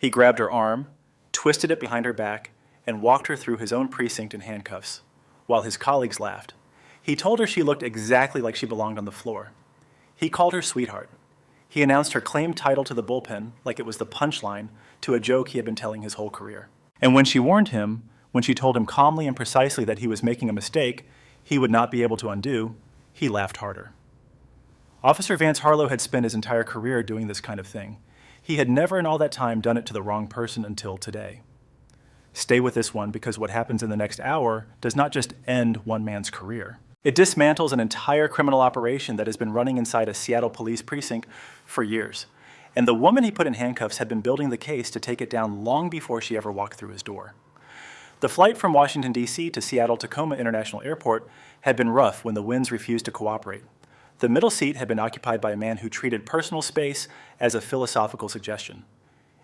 He grabbed her arm, twisted it behind her back, and walked her through his own precinct in handcuffs, while his colleagues laughed. He told her she looked exactly like she belonged on the floor. He called her sweetheart. He announced her claimed title to the bullpen like it was the punchline to a joke he had been telling his whole career. And when she warned him, when she told him calmly and precisely that he was making a mistake he would not be able to undo, he laughed harder. Officer Vance Harlow had spent his entire career doing this kind of thing. He had never in all that time done it to the wrong person until today. Stay with this one, because what happens in the next hour does not just end one man's career. It dismantles an entire criminal operation that has been running inside a Seattle police precinct for years. And the woman he put in handcuffs had been building the case to take it down long before she ever walked through his door. The flight from Washington, D.C. to Seattle-Tacoma International Airport had been rough when the winds refused to cooperate. The middle seat had been occupied by a man who treated personal space as a philosophical suggestion.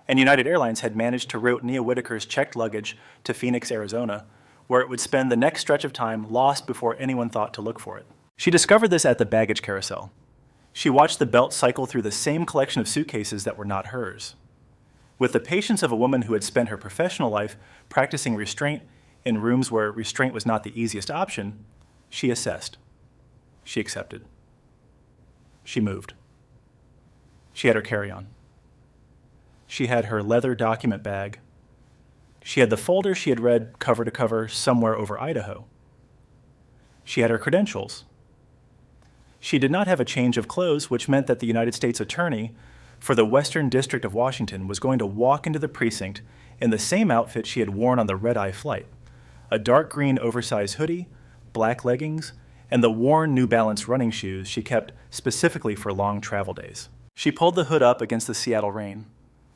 And United Airlines had managed to route Nia Whitaker's checked luggage to Phoenix, Arizona, where it would spend the next stretch of time lost before anyone thought to look for it. She discovered this at the baggage carousel. She watched the belt cycle through the same collection of suitcases that were not hers. With the patience of a woman who had spent her professional life practicing restraint in rooms where restraint was not the easiest option, she assessed. She accepted. She moved. She had her carry-on. She had her leather document bag. She had the folder she had read cover to cover somewhere over Idaho. She had her credentials. She did not have a change of clothes, which meant that the United States Attorney for the Western District of Washington was going to walk into the precinct in the same outfit she had worn on the red-eye flight: a dark green oversized hoodie, black leggings, and the worn New Balance running shoes she kept specifically for long travel days. She pulled the hood up against the Seattle rain,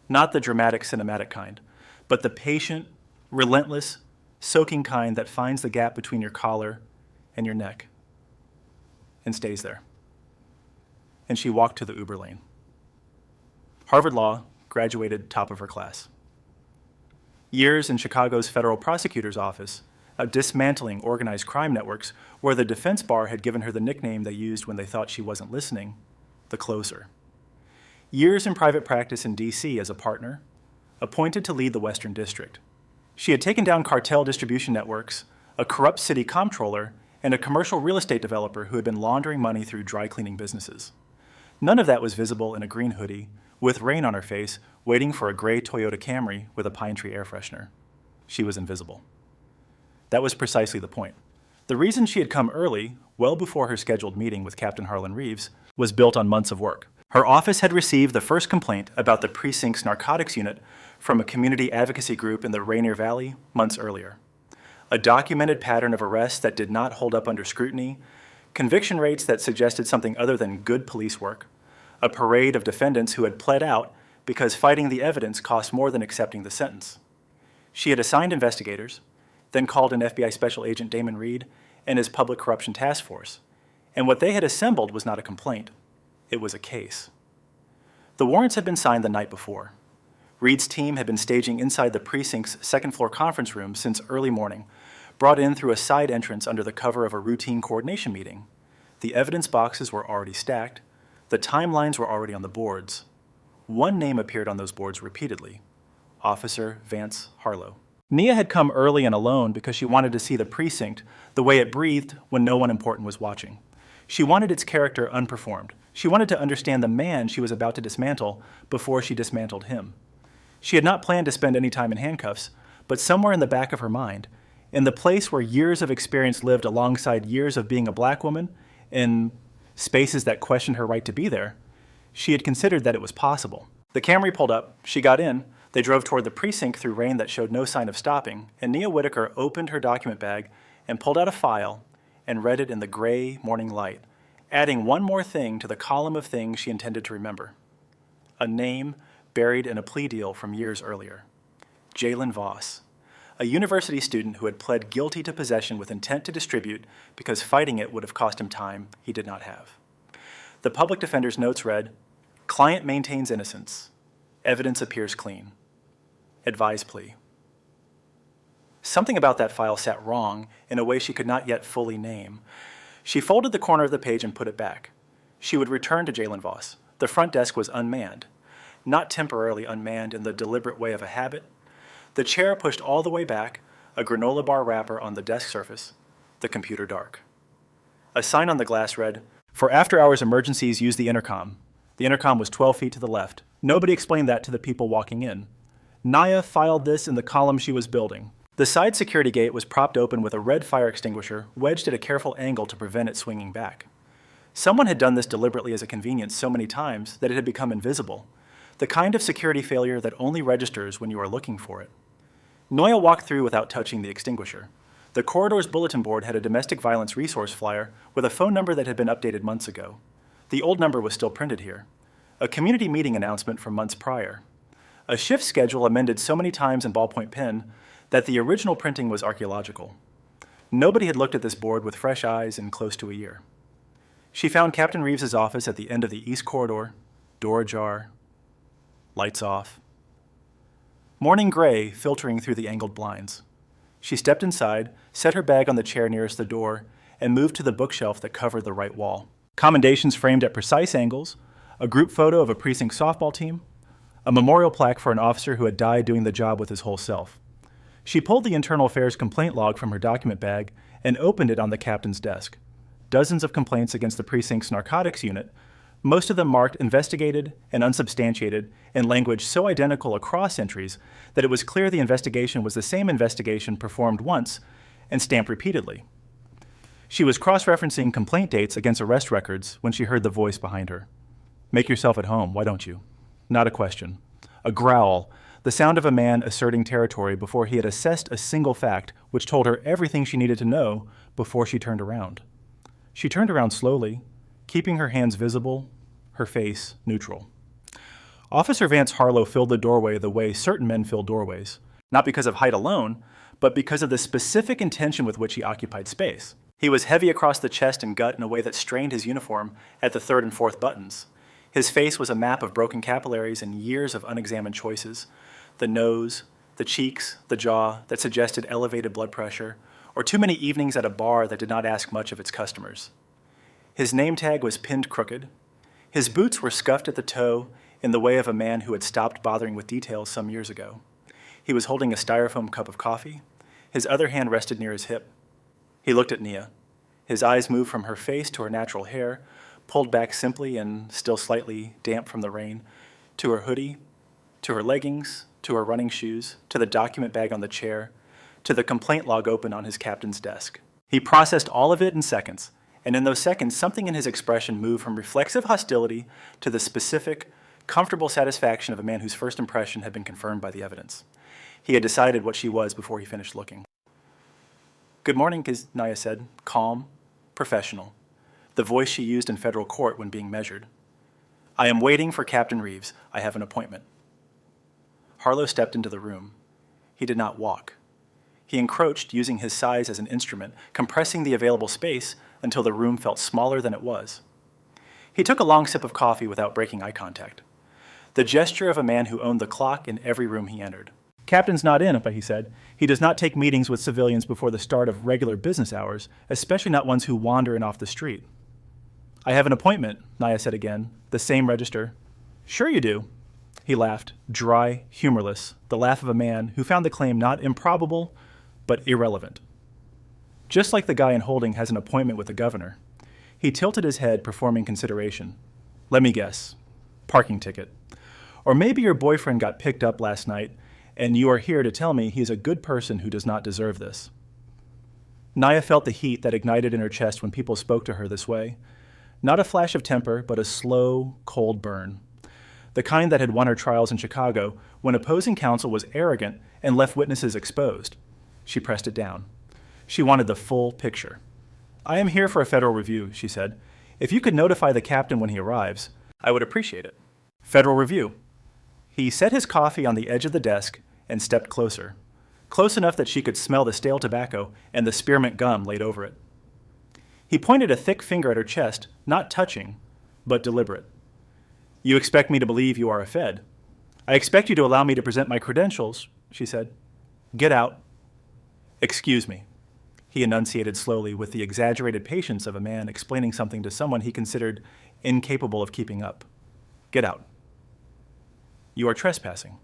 not the dramatic cinematic kind, but the patient, relentless, soaking kind that finds the gap between your collar and your neck and stays there. And she walked to the Uber lane. Harvard Law, graduated top of her class. Years in Chicago's federal prosecutor's office of dismantling organized crime networks, where the defense bar had given her the nickname they used when they thought she wasn't listening, the closer. Years in private practice in D.C. as a partner, appointed to lead the Western District. She had taken down cartel distribution networks, a corrupt city comptroller, and a commercial real estate developer who had been laundering money through dry cleaning businesses. None of that was visible in a green hoodie, with rain on her face, waiting for a gray Toyota Camry with a pine tree air freshener. She was invisible. That was precisely the point. The reason she had come early, well before her scheduled meeting with Captain Harlan Reeves, was built on months of work. Her office had received the first complaint about the precinct's narcotics unit from a community advocacy group in the Rainier Valley months earlier. A documented pattern of arrests that did not hold up under scrutiny, conviction rates that suggested something other than good police work, a parade of defendants who had pled out because fighting the evidence cost more than accepting the sentence. She had assigned investigators, then called in FBI Special Agent Damon Reed and his Public Corruption Task Force, and what they had assembled was not a complaint, it was a case. The warrants had been signed the night before. Reed's team had been staging inside the precinct's second-floor conference room since early morning, brought in through a side entrance under the cover of a routine coordination meeting. The evidence boxes were already stacked. The timelines were already on the boards. One name appeared on those boards repeatedly: Officer Vance Harlow. Nia had come early and alone because she wanted to see the precinct the way it breathed when no one important was watching. She wanted its character unperformed. She wanted to understand the man she was about to dismantle before she dismantled him. She had not planned to spend any time in handcuffs, but somewhere in the back of her mind, in the place where years of experience lived alongside years of being a black woman, in spaces that questioned her right to be there, she had considered that it was possible. The Camry pulled up, she got in, they drove toward the precinct through rain that showed no sign of stopping, and Nia Whitaker opened her document bag and pulled out a file and read it in the gray morning light, adding one more thing to the column of things she intended to remember. A name buried in a plea deal from years earlier: Jalen Voss, a university student who had pled guilty to possession with intent to distribute because fighting it would have cost him time he did not have. The public defender's notes read, "Client maintains innocence. Evidence appears clean. Advise plea." Something about that file sat wrong in a way she could not yet fully name. She folded the corner of the page and put it back. She would return to Jalen Voss. The front desk was unmanned. not temporarily unmanned in the deliberate way of a habit, the chair pushed all the way back, a granola bar wrapper on the desk surface, the computer dark. A sign on the glass read, "For after-hours emergencies, use the intercom." The intercom was 12 feet to the left. Nobody explained that to the people walking in. Naya filed this in the column she was building. The side security gate was propped open with a red fire extinguisher wedged at a careful angle to prevent it swinging back. Someone had done this deliberately as a convenience so many times that it had become invisible, the kind of security failure that only registers when you are looking for it. Noya walked through without touching the extinguisher. The corridor's bulletin board had a domestic violence resource flyer with a phone number that had been updated months ago. The old number was still printed here. A community meeting announcement from months prior. A shift schedule amended so many times in ballpoint pen that the original printing was archaeological. Nobody had looked at this board with fresh eyes in close to a year. She found Captain Reeves's office at the end of the east corridor, door ajar, lights off. Morning gray filtering through the angled blinds. She stepped inside, set her bag on the chair nearest the door, and moved to the bookshelf that covered the right wall. Commendations framed at precise angles, a group photo of a precinct softball team, a memorial plaque for an officer who had died doing the job with his whole self. She pulled the internal affairs complaint log from her document bag and opened it on the captain's desk. Dozens of complaints against the precinct's narcotics unit, most of them marked investigated and unsubstantiated in language so identical across entries that it was clear the investigation was the same investigation performed once and stamped repeatedly. She was cross-referencing complaint dates against arrest records when she heard the voice behind her. "Make yourself at home, why don't you?" Not a question. A growl, the sound of a man asserting territory before he had assessed a single fact which told her everything she needed to know before she turned around. She turned around slowly, keeping her hands visible, her face neutral. Officer Vance Harlow filled the doorway the way certain men fill doorways, not because of height alone, but because of the specific intention with which he occupied space. He was heavy across the chest and gut in a way that strained his uniform at the third and fourth buttons. His face was a map of broken capillaries and years of unexamined choices. The nose, the cheeks, the jaw that suggested elevated blood pressure, or too many evenings at a bar that did not ask much of its customers. His name tag was pinned crooked. His boots were scuffed at the toe in the way of a man who had stopped bothering with details some years ago. He was holding a styrofoam cup of coffee. His other hand rested near his hip. He looked at Nia. His eyes moved from her face to her natural hair, pulled back simply and still slightly damp from the rain, to her hoodie, to her leggings, to her running shoes, to the document bag on the chair, to the complaint log open on his captain's desk. He processed all of it in seconds, and in those seconds, something in his expression moved from reflexive hostility to the specific, comfortable satisfaction of a man whose first impression had been confirmed by the evidence. He had decided what she was before he finished looking. "Good morning," Naya said, calm, professional, the voice she used in federal court when being measured. "I am waiting for Captain Reeves. I have an appointment." Harlow stepped into the room. He did not walk. He encroached, using his size as an instrument, compressing the available space until the room felt smaller than it was. He took a long sip of coffee without breaking eye contact. The gesture of a man who owned the clock in every room he entered. "Captain's not in," he said. "He does not take meetings with civilians before the start of regular business hours, especially not ones who wander in off the street." "I have an appointment," Naya said again, the same register. "Sure you do." He laughed, dry, humorless, the laugh of a man who found the claim not improbable, but irrelevant. Just like the guy in holding has an appointment with the governor. He tilted his head, performing consideration. "Let me guess. Parking ticket. Or maybe your boyfriend got picked up last night, and you are here to tell me he is a good person who does not deserve this." Naya felt the heat that ignited in her chest when people spoke to her this way. Not a flash of temper, but a slow, cold burn. The kind that had won her trials in Chicago when opposing counsel was arrogant and left witnesses exposed. She pressed it down. She wanted the full picture. "I am here for a federal review," she said. "If you could notify the captain when he arrives, I would appreciate it." "Federal review." He set his coffee on the edge of the desk and stepped closer, close enough that she could smell the stale tobacco and the spearmint gum laid over it. He pointed a thick finger at her chest, not touching, but deliberate. "You expect me to believe you are a Fed. I expect you to allow me to present my credentials," she said. "Get out." "Excuse me," he enunciated slowly with the exaggerated patience of a man explaining something to someone he considered incapable of keeping up. "Get out." You are trespassing.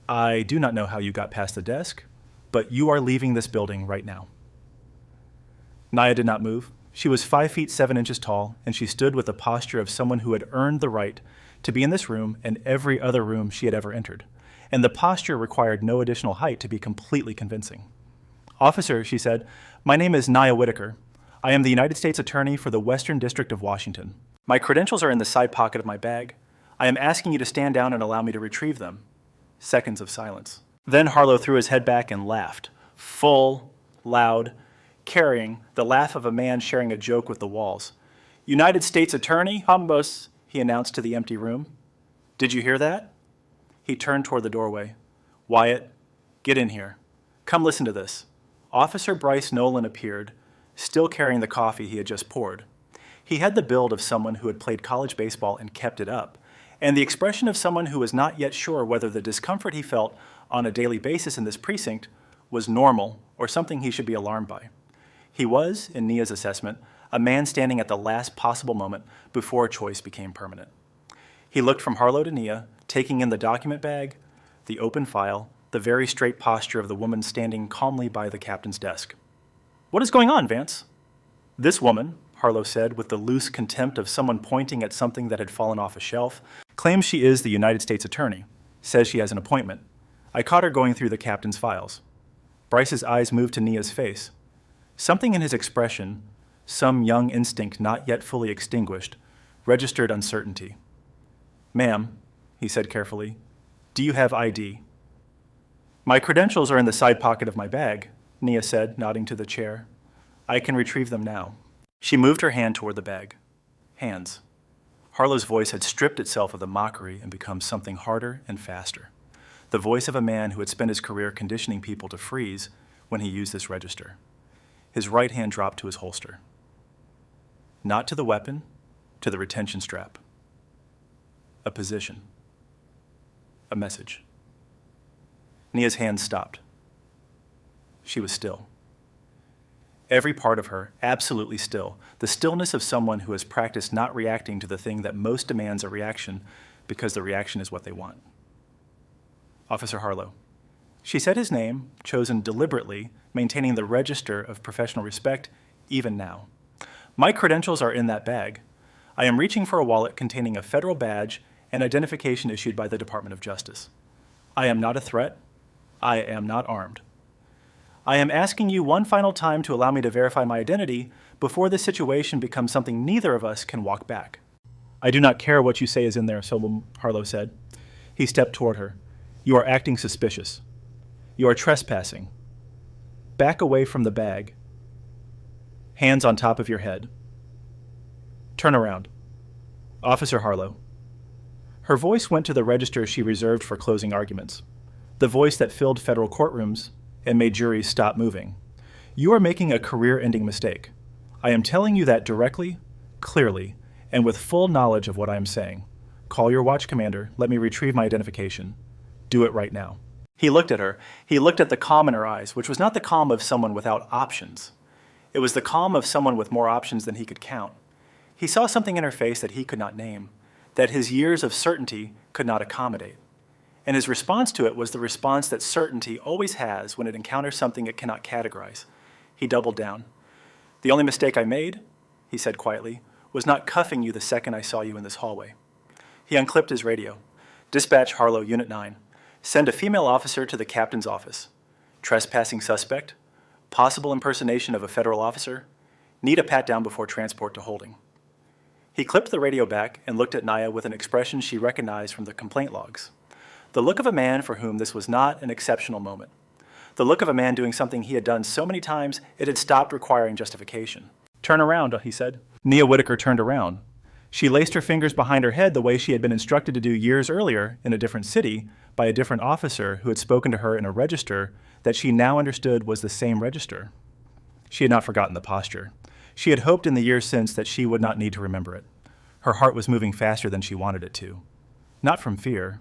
I do not know how you got past the desk, but you are leaving this building right now. Naya did not move. She was 5 feet 7 inches tall, and she stood with the posture of someone who had earned the right to be in this room and every other room she had ever entered. And the posture required no additional height to be completely convincing. Officer, she said, my name is Naya Whitaker. I am the United States Attorney for the Western District of Washington. My credentials are in the side pocket of my bag. I am asking you to stand down and allow me to retrieve them. Seconds of silence. Then Harlow threw his head back and laughed, full, loud, carrying the laugh of a man sharing a joke with the walls. United States Attorney, Humbus, he announced to the empty room. Did you hear that? He turned toward the doorway. Wyatt, get in here. Come listen to this. Officer Bryce Nolan appeared, still carrying the coffee he had just poured. He had the build of someone who had played college baseball and kept it up, and the expression of someone who was not yet sure whether the discomfort he felt on a daily basis in this precinct was normal or something he should be alarmed by. He was, in Nia's assessment, a man standing at the last possible moment before a choice became permanent. He looked from Harlow to Nia, taking in the document bag, the open file, the very straight posture of the woman standing calmly by the captain's desk. What is going on, Vance? This woman, Harlow said with the loose contempt of someone pointing at something that had fallen off a shelf, claims she is the United States Attorney, says she has an appointment. I caught her going through the captain's files. Bryce's eyes moved to Nia's face. Something in his expression, some young instinct not yet fully extinguished, registered uncertainty. Ma'am, he said carefully, do you have ID? My credentials are in the side pocket of my bag, Nia said, nodding to the chair. I can retrieve them now. She moved her hand toward the bag. Hands. Harlow's voice had stripped itself of the mockery and become something harder and faster. The voice of a man who had spent his career conditioning people to freeze when he used this register. His right hand dropped to his holster. Not to the weapon, to the retention strap. A position. A message. Nia's hand stopped. She was still. Every part of her, absolutely still, the stillness of someone who has practiced not reacting to the thing that most demands a reaction because the reaction is what they want. Officer Harlow. She said his name, chosen deliberately, maintaining the register of professional respect, even now. My credentials are in that bag. I am reaching for a wallet containing a federal badge and identification issued by the Department of Justice. I am not a threat. I am not armed. I am asking you one final time to allow me to verify my identity before this situation becomes something neither of us can walk back. I do not care what you say is in there, Harlow said. He stepped toward her. You are acting suspicious. You are trespassing. Back away from the bag. Hands on top of your head. Turn around. Officer Harlow. Her voice went to the register she reserved for closing arguments, the voice that filled federal courtrooms and made juries stop moving. You are making a career-ending mistake. I am telling you that directly, clearly, and with full knowledge of what I am saying. Call your watch commander. Let me retrieve my identification. Do it right now. He looked at her. He looked at the calm in her eyes, which was not the calm of someone without options. It was the calm of someone with more options than he could count. He saw something in her face that he could not name, that his years of certainty could not accommodate. And his response to it was the response that certainty always has when it encounters something it cannot categorize. He doubled down. The only mistake I made, he said quietly, was not cuffing you the second I saw you in this hallway. He unclipped his radio. Dispatch Harlow, Unit 9. Send a female officer to the captain's office. Trespassing suspect. Possible impersonation of a federal officer. Need a pat-down before transport to holding. He clipped the radio back and looked at Naya with an expression she recognized from the complaint logs. The look of a man for whom this was not an exceptional moment. The look of a man doing something he had done so many times it had stopped requiring justification. Turn around, he said. Nia Whitaker turned around. She laced her fingers behind her head the way she had been instructed to do years earlier in a different city by a different officer who had spoken to her in a register that she now understood was the same register. She had not forgotten the posture. She had hoped in the years since that she would not need to remember it. Her heart was moving faster than she wanted it to. Not from fear.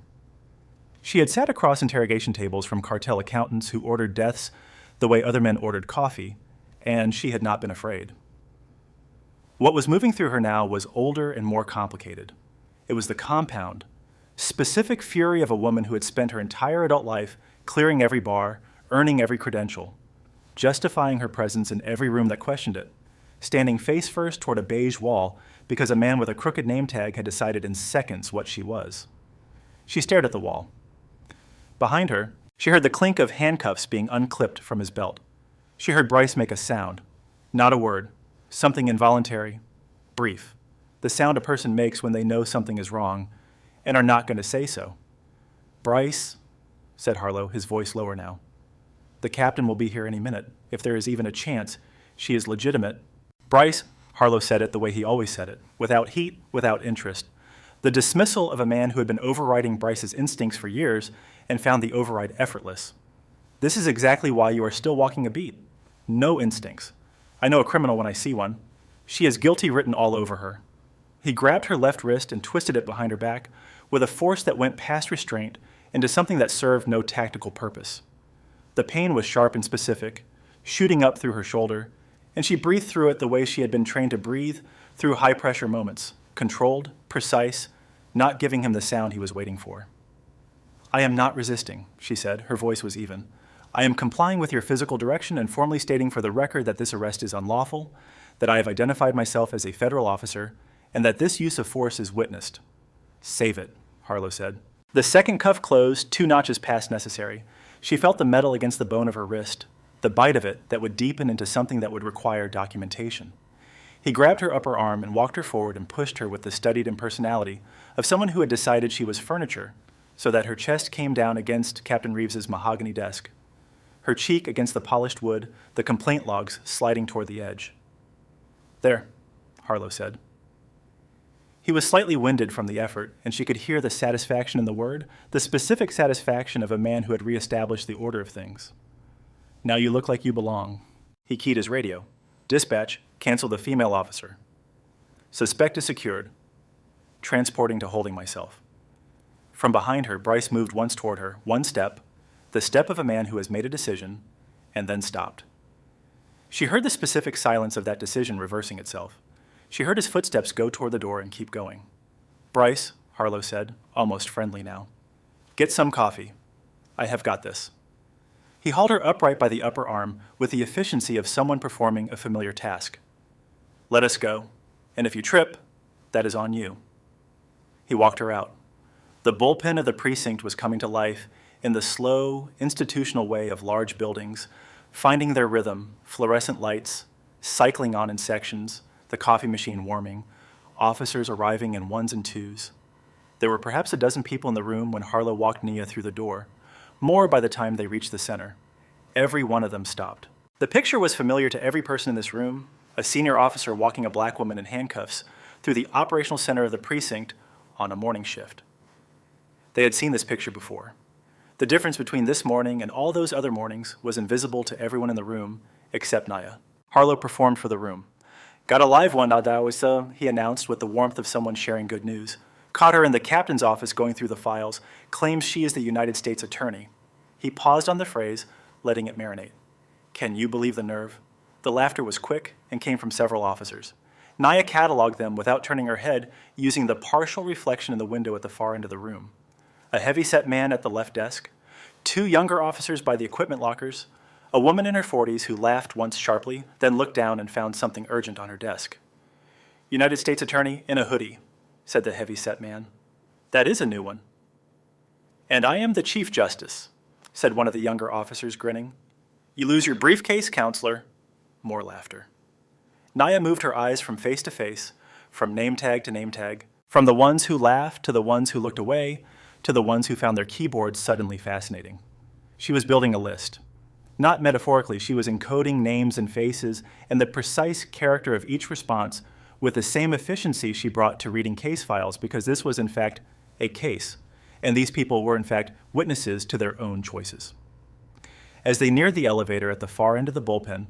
She had sat across interrogation tables from cartel accountants who ordered deaths the way other men ordered coffee, and she had not been afraid. What was moving through her now was older and more complicated. It was the compound, Specific fury of a woman who had spent her entire adult life clearing every bar, earning every credential, justifying her presence in every room that questioned it, standing face first toward a beige wall because a man with a crooked name tag had decided in seconds what she was. She stared at the wall. Behind her, she heard the clink of handcuffs being unclipped from his belt. She heard Bryce make a sound. Not a word. Something involuntary. Brief. The sound a person makes when they know something is wrong and are not going to say so. "Bryce," said Harlow, his voice lower now. "The captain will be here any minute. If there is even a chance she is legitimate." "Bryce," Harlow said it the way he always said it, without heat, without interest. The dismissal of a man who had been overriding Bryce's instincts for years and found the override effortless. "This is exactly why you are still walking a beat. No instincts. I know a criminal when I see one. She has guilty written all over her." He grabbed her left wrist and twisted it behind her back with a force that went past restraint into something that served no tactical purpose. The pain was sharp and specific, shooting up through her shoulder, and she breathed through it the way she had been trained to breathe through high-pressure moments, controlled, precise, not giving him the sound he was waiting for. "I am not resisting," she said. Her voice was even. "I am complying with your physical direction and formally stating for the record that this arrest is unlawful, that I have identified myself as a federal officer, and that this use of force is witnessed." "Save it," Harlow said. The second cuff closed 2 notches past necessary. She felt the metal against the bone of her wrist, the bite of it that would deepen into something that would require documentation. He grabbed her upper arm and walked her forward and pushed her with the studied impersonality of someone who had decided she was furniture, so that her chest came down against Captain Reeves's mahogany desk, her cheek against the polished wood, the complaint logs sliding toward the edge. "There," Harlow said. He was slightly winded from the effort, and she could hear the satisfaction in the word, the specific satisfaction of a man who had reestablished the order of things. "Now you look like you belong." He keyed his radio. "Dispatch, cancel the female officer. Suspect is secured. Transporting to holding myself." From behind her, Bryce moved once toward her, one step, the step of a man who has made a decision, and then stopped. She heard the specific silence of that decision reversing itself. She heard his footsteps go toward the door and keep going. "Bryce," Harlow said, almost friendly now, "get some coffee. I have got this." He hauled her upright by the upper arm with the efficiency of someone performing a familiar task. "Let us go, and if you trip, that is on you." He walked her out. The bullpen of the precinct was coming to life in the slow, institutional way of large buildings, finding their rhythm, fluorescent lights, cycling on in sections, the coffee machine warming, officers arriving in 1s and 2s. There were perhaps a dozen people in the room when Harlow walked Nia through the door, more by the time they reached the center. Every one of them stopped. The picture was familiar to every person in this room, a senior officer walking a black woman in handcuffs through the operational center of the precinct on a morning shift. They had seen this picture before. The difference between this morning and all those other mornings was invisible to everyone in the room except Nia. Harlow performed for the room. "Got a live one, Adawisa," he announced with the warmth of someone sharing good news. "Caught her in the captain's office going through the files. Claims she is the United States attorney." He paused on the phrase, letting it marinate. Can you believe the nerve? The laughter was quick and came from several officers. Nia cataloged them without turning her head, using the partial reflection in the window at the far end of the room. A heavy-set man at the left desk, 2 younger officers by the equipment lockers, a woman in her 40s who laughed once sharply, then looked down and found something urgent on her desk. "United States Attorney in a hoodie," said the heavy-set man. "That is a new one." "And I am the Chief Justice," said one of the younger officers, grinning. "You lose your briefcase, counselor." More laughter. Nia moved her eyes from face to face, from name tag to name tag, from the ones who laughed to the ones who looked away, to the ones who found their keyboards suddenly fascinating. She was building a list. Not metaphorically, she was encoding names and faces and the precise character of each response with the same efficiency she brought to reading case files, because this was in fact a case, and these people were in fact witnesses to their own choices. As they neared the elevator at the far end of the bullpen,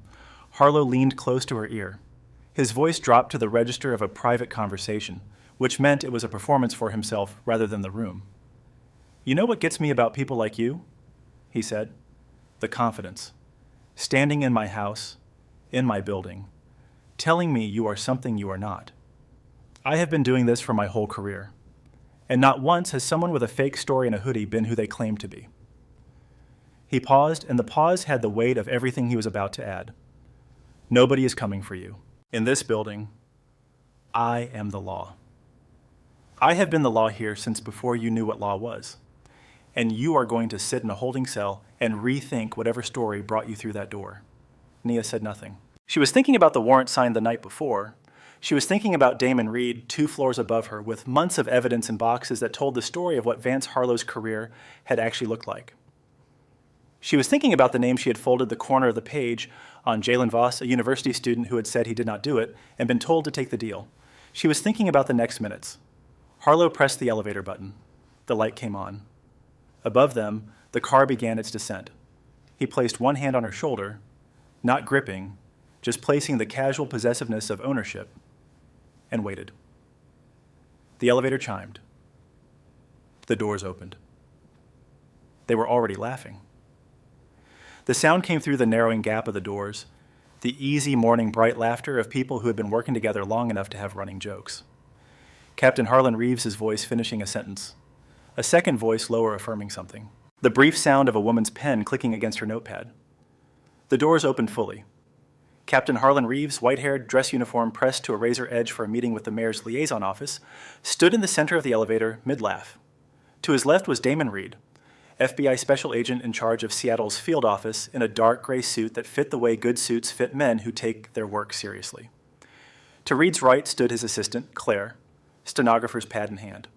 Harlow leaned close to her ear. His voice dropped to the register of a private conversation, which meant it was a performance for himself rather than the room. "You know what gets me about people like you?" he said. "The confidence. Standing in my house, in my building, telling me you are something you are not. I have been doing this for my whole career. and not once has someone with a fake story and a hoodie been who they claim to be. He paused, and the pause had the weight of everything he was about to add. Nobody is coming for you. In this building, I am the law. I have been the law here since before you knew what law was. And you are going to sit in a holding cell and rethink whatever story brought you through that door. Nia said nothing. She was thinking about the warrant signed the night before. She was thinking about Damon Reed 2 floors above her with months of evidence in boxes that told the story of what Vance Harlow's career had actually looked like. She was thinking about the name she had folded the corner of the page on Jalen Voss, a university student who had said he did not do it and been told to take the deal. She was thinking about the next minutes. Harlow pressed the elevator button. The light came on. Above them, the car began its descent. He placed one hand on her shoulder, not gripping, just placing the casual possessiveness of ownership, and waited. The elevator chimed. The doors opened. They were already laughing. The sound came through the narrowing gap of the doors, the easy morning bright laughter of people who had been working together long enough to have running jokes. Captain Harlan Reeves' voice finishing a sentence. A second voice lower affirming something. The brief sound of a woman's pen clicking against her notepad. The doors opened fully. Captain Harlan Reeves, white-haired, dress uniform pressed to a razor edge for a meeting with the mayor's liaison office, stood in the center of the elevator, mid-laugh. To his left was Damon Reed, FBI special agent in charge of Seattle's field office in a dark gray suit that fit the way good suits fit men who take their work seriously. To Reed's right stood his assistant, Claire, stenographer's pad in hand.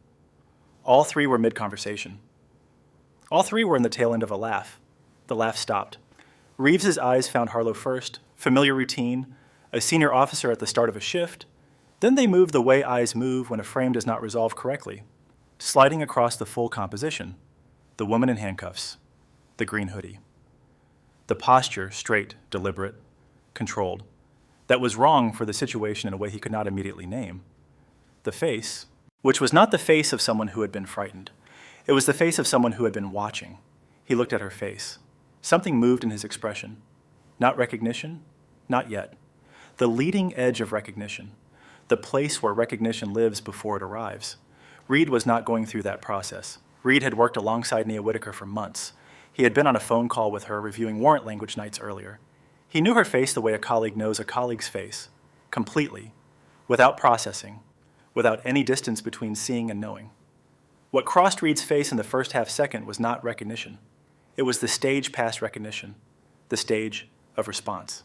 All 3 were mid-conversation. All 3 were in the tail end of a laugh. The laugh stopped. Reeves's eyes found Harlow first, familiar routine, a senior officer at the start of a shift. Then they moved the way eyes move when a frame does not resolve correctly, sliding across the full composition. The woman in handcuffs, the green hoodie. The posture, straight, deliberate, controlled, that was wrong for the situation in a way he could not immediately name. The face, which was not the face of someone who had been frightened. It was the face of someone who had been watching. He looked at her face. Something moved in his expression. Not recognition, not yet. The leading edge of recognition, the place where recognition lives before it arrives. Reed was not going through that process. Reed had worked alongside Nia Whitaker for months. He had been on a phone call with her reviewing warrant language nights earlier. He knew her face the way a colleague knows a colleague's face, completely, without processing, without any distance between seeing and knowing. What crossed Reed's face in the first half second was not recognition. It was the stage past recognition, the stage of response.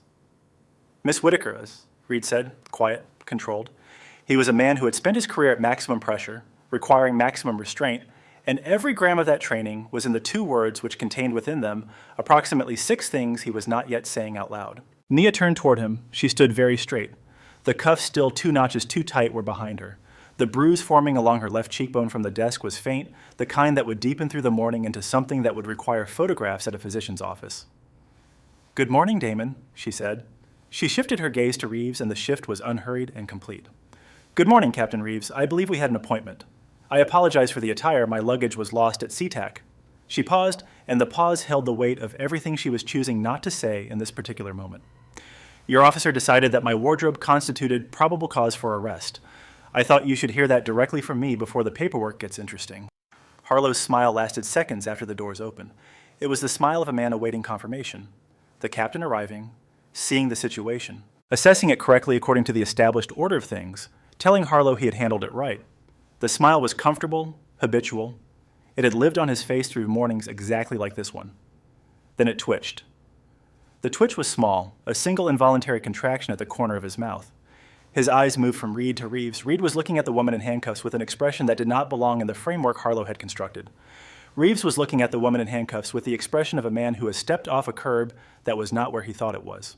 Miss Whitaker, as Reed said, quiet, controlled. He was a man who had spent his career at maximum pressure, requiring maximum restraint, and every gram of that training was in the 2 words which contained within them approximately 6 things he was not yet saying out loud. Nia turned toward him. She stood very straight. The cuffs still 2 notches too tight were behind her. The bruise forming along her left cheekbone from the desk was faint, the kind that would deepen through the morning into something that would require photographs at a physician's office. "Good morning, Damon," she said. She shifted her gaze to Reeves, and the shift was unhurried and complete. "Good morning, Captain Reeves. I believe we had an appointment. I apologize for the attire. My luggage was lost at SeaTac." She paused, and the pause held the weight of everything she was choosing not to say in this particular moment. "Your officer decided that my wardrobe constituted probable cause for arrest. I thought you should hear that directly from me before the paperwork gets interesting." Harlow's smile lasted seconds after the doors opened. It was the smile of a man awaiting confirmation. The captain arriving, seeing the situation, assessing it correctly according to the established order of things, telling Harlow he had handled it right. The smile was comfortable, habitual. It had lived on his face through mornings exactly like this one. Then it twitched. The twitch was small, a single involuntary contraction at the corner of his mouth. His eyes moved from Reed to Reeves. Reed was looking at the woman in handcuffs with an expression that did not belong in the framework Harlow had constructed. Reeves was looking at the woman in handcuffs with the expression of a man who has stepped off a curb that was not where he thought it was.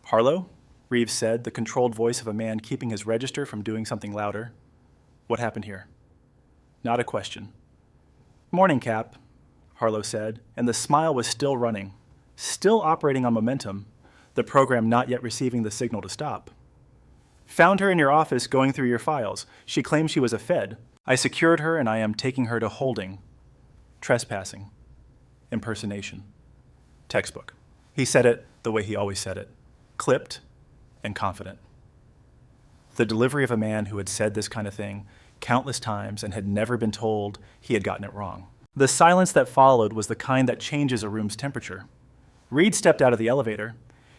"Harlow?" Reeves said, the controlled voice of a man keeping his register from doing something louder. "What happened here?" Not a question. "Morning, Cap," Harlow said, and the smile was still running, still operating on momentum, the program not yet receiving the signal to stop. "Found her in your office going through your files. She claimed she was a Fed. I secured her and I am taking her to holding. Trespassing. Impersonation. Textbook." He said it the way he always said it, clipped and confident. The delivery of a man who had said this kind of thing countless times and had never been told he had gotten it wrong. The silence that followed was the kind that changes a room's temperature. Reed stepped out of the elevator.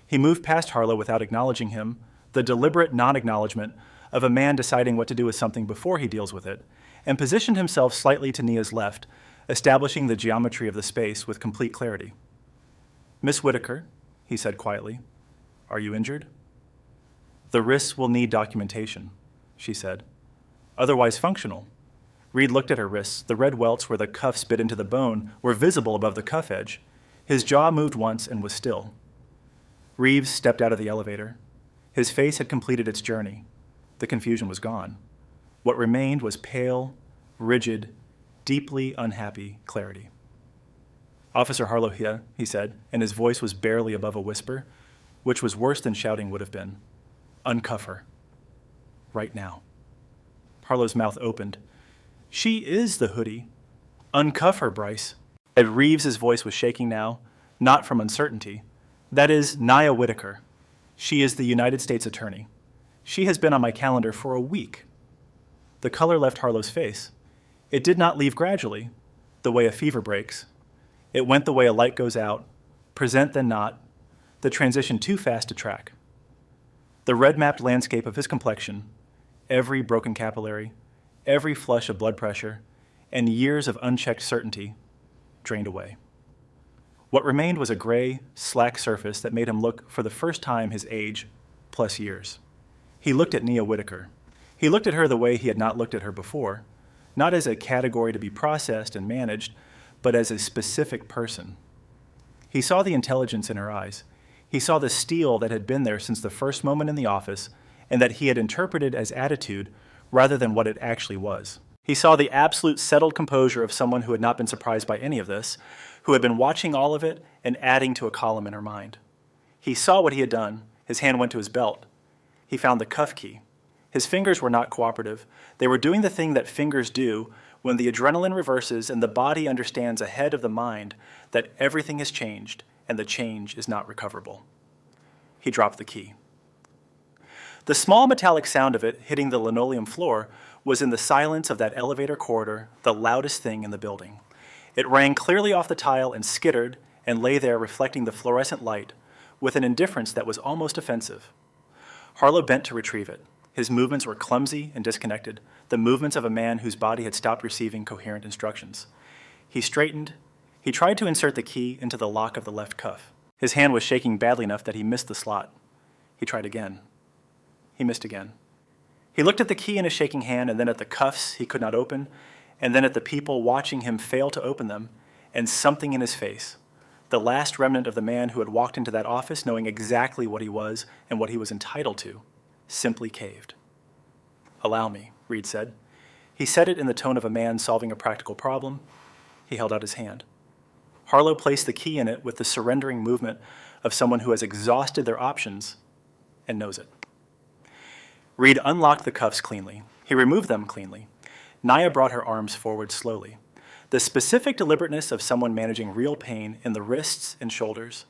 He moved past Harlow without acknowledging him, the deliberate non-acknowledgement of a man deciding what to do with something before he deals with it, and positioned himself slightly to Nia's left, establishing the geometry of the space with complete clarity. "Miss Whitaker," he said quietly, "are you injured?" "The wrists will need documentation," she said. "Otherwise functional." Reed looked at her wrists. The red welts where the cuffs bit into the bone were visible above the cuff edge. His jaw moved once and was still. Reeves stepped out of the elevator. His face had completed its journey. The confusion was gone. What remained was pale, rigid, deeply unhappy clarity. "Officer Harlow here," he said, and his voice was barely above a whisper, which was worse than shouting would have been. "Uncuff her. Right now." Harlow's mouth opened. "She is the hoodie. Uncuff her, Bryce." And Reeves's voice was shaking now, not from uncertainty. "That is Nia Whitaker. She is the United States Attorney. She has been on my calendar for a week." The color left Harlow's face. It did not leave gradually, the way a fever breaks. It went the way a light goes out, present then not, the transition too fast to track. The red-mapped landscape of his complexion, every broken capillary, every flush of blood pressure, and years of unchecked certainty drained away. What remained was a gray, slack surface that made him look for the first time his age plus years. He looked at Nia Whitaker. He looked at her the way he had not looked at her before, not as a category to be processed and managed, but as a specific person. He saw the intelligence in her eyes. He saw the steel that had been there since the first moment in the office and that he had interpreted as attitude rather than what it actually was. He saw the absolute settled composure of someone who had not been surprised by any of this, who had been watching all of it and adding to a column in her mind. He saw what he had done. His hand went to his belt. He found the cuff key. His fingers were not cooperative. They were doing the thing that fingers do when the adrenaline reverses and the body understands ahead of the mind that everything has changed and the change is not recoverable. He dropped the key. The small metallic sound of it hitting the linoleum floor was in the silence of that elevator corridor the loudest thing in the building. It rang clearly off the tile and skittered and lay there reflecting the fluorescent light with an indifference that was almost offensive. Harlow bent to retrieve it. His movements were clumsy and disconnected, the movements of a man whose body had stopped receiving coherent instructions. He straightened. He tried to insert the key into the lock of the left cuff. His hand was shaking badly enough that he missed the slot. He tried again. He missed again. He looked at the key in his shaking hand and then at the cuffs he could not open, and then at the people watching him fail to open them, and something in his face, the last remnant of the man who had walked into that office knowing exactly what he was and what he was entitled to, simply caved. "Allow me," Reed said. He said it in the tone of a man solving a practical problem. He held out his hand. Harlow placed the key in it with the surrendering movement of someone who has exhausted their options and knows it. Reed unlocked the cuffs cleanly. He removed them cleanly. Nia brought her arms forward slowly. The specific deliberateness of someone managing real pain in the wrists and shoulders.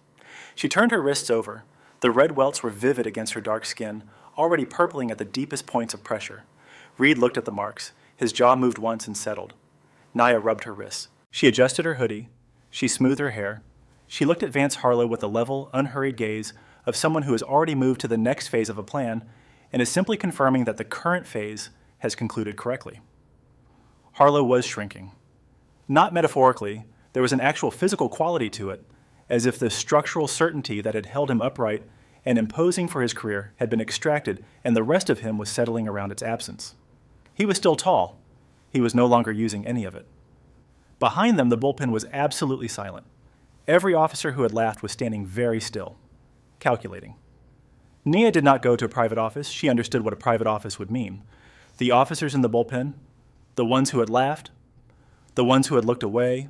She turned her wrists over. The red welts were vivid against her dark skin, already purpling at the deepest points of pressure. Reed looked at the marks. His jaw moved once and settled. Nia rubbed her wrists. She adjusted her hoodie. She smoothed her hair. She looked at Vance Harlow with the level, unhurried gaze of someone who has already moved to the next phase of a plan and is simply confirming that the current phase has concluded correctly. Harlow was shrinking. Not metaphorically, there was an actual physical quality to it, as if the structural certainty that had held him upright and imposing for his career had been extracted and the rest of him was settling around its absence. He was still tall. He was no longer using any of it. Behind them, the bullpen was absolutely silent. Every officer who had laughed was standing very still, calculating. Nia did not go to a private office. She understood what a private office would mean. The officers in the bullpen, the ones who had laughed, the ones who had looked away,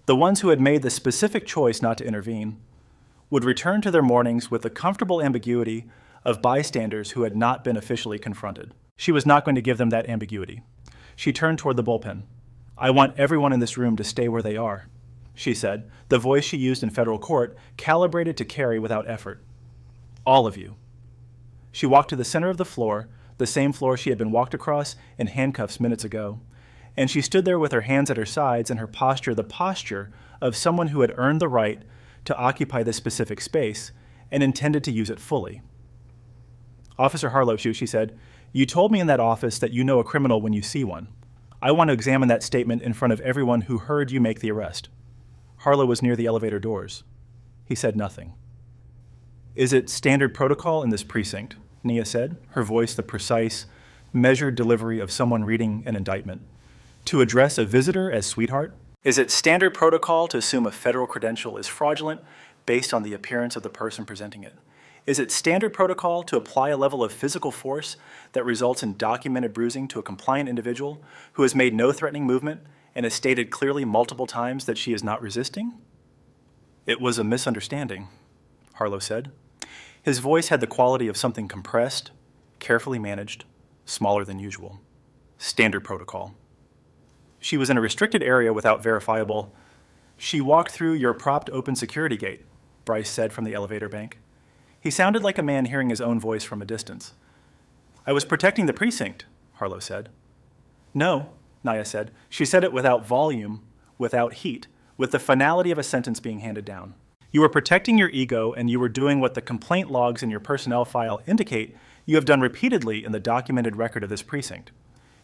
the ones who had made the specific choice not to intervene, would return to their mornings with the comfortable ambiguity of bystanders who had not been officially confronted. She was not going to give them that ambiguity. She turned toward the bullpen. "I want everyone in this room to stay where they are," she said, the voice she used in federal court calibrated to carry without effort. "All of you." She walked to the center of the floor, the same floor she had been walked across in handcuffs minutes ago. And she stood there with her hands at her sides and her posture the posture of someone who had earned the right to occupy this specific space and intended to use it fully. "Officer Harlow," she said, "you told me in that office that you know a criminal when you see one. I want to examine that statement in front of everyone who heard you make the arrest." Harlow was near the elevator doors. He said nothing. "Is it standard protocol in this precinct?" Nia said, her voice the precise, measured delivery of someone reading an indictment, "to address a visitor as sweetheart? Is it standard protocol to assume a federal credential is fraudulent based on the appearance of the person presenting it? Is it standard protocol to apply a level of physical force that results in documented bruising to a compliant individual who has made no threatening movement and has stated clearly multiple times that she is not resisting?" "It was a misunderstanding," Harlow said. His voice had the quality of something compressed, carefully managed, smaller than usual. "Standard protocol. She was in a restricted area without verifiable." "She walked through your propped open security gate," Bryce said from the elevator bank. He sounded like a man hearing his own voice from a distance. "I was protecting the precinct," Harlow said. "No," Nia said. She said it without volume, without heat, with the finality of a sentence being handed down. "You were protecting your ego, and you were doing what the complaint logs in your personnel file indicate you have done repeatedly in the documented record of this precinct,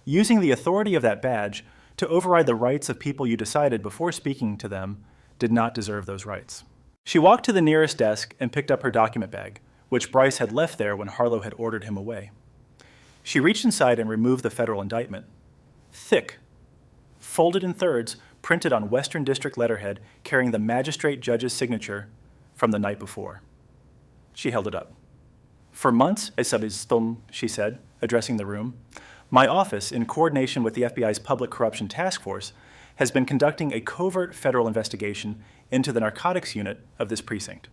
using the authority of that badge to override the rights of people you decided before speaking to them did not deserve those rights." She walked to the nearest desk and picked up her document bag, which Bryce had left there when Harlow had ordered him away. She reached inside and removed the federal indictment. Thick, folded in thirds, printed on Western District letterhead carrying the magistrate judge's signature from the night before. She held it up. "For months," she said, addressing the room, "my office, in coordination with the FBI's Public Corruption Task Force, has been conducting a covert federal investigation into the narcotics unit of this precinct."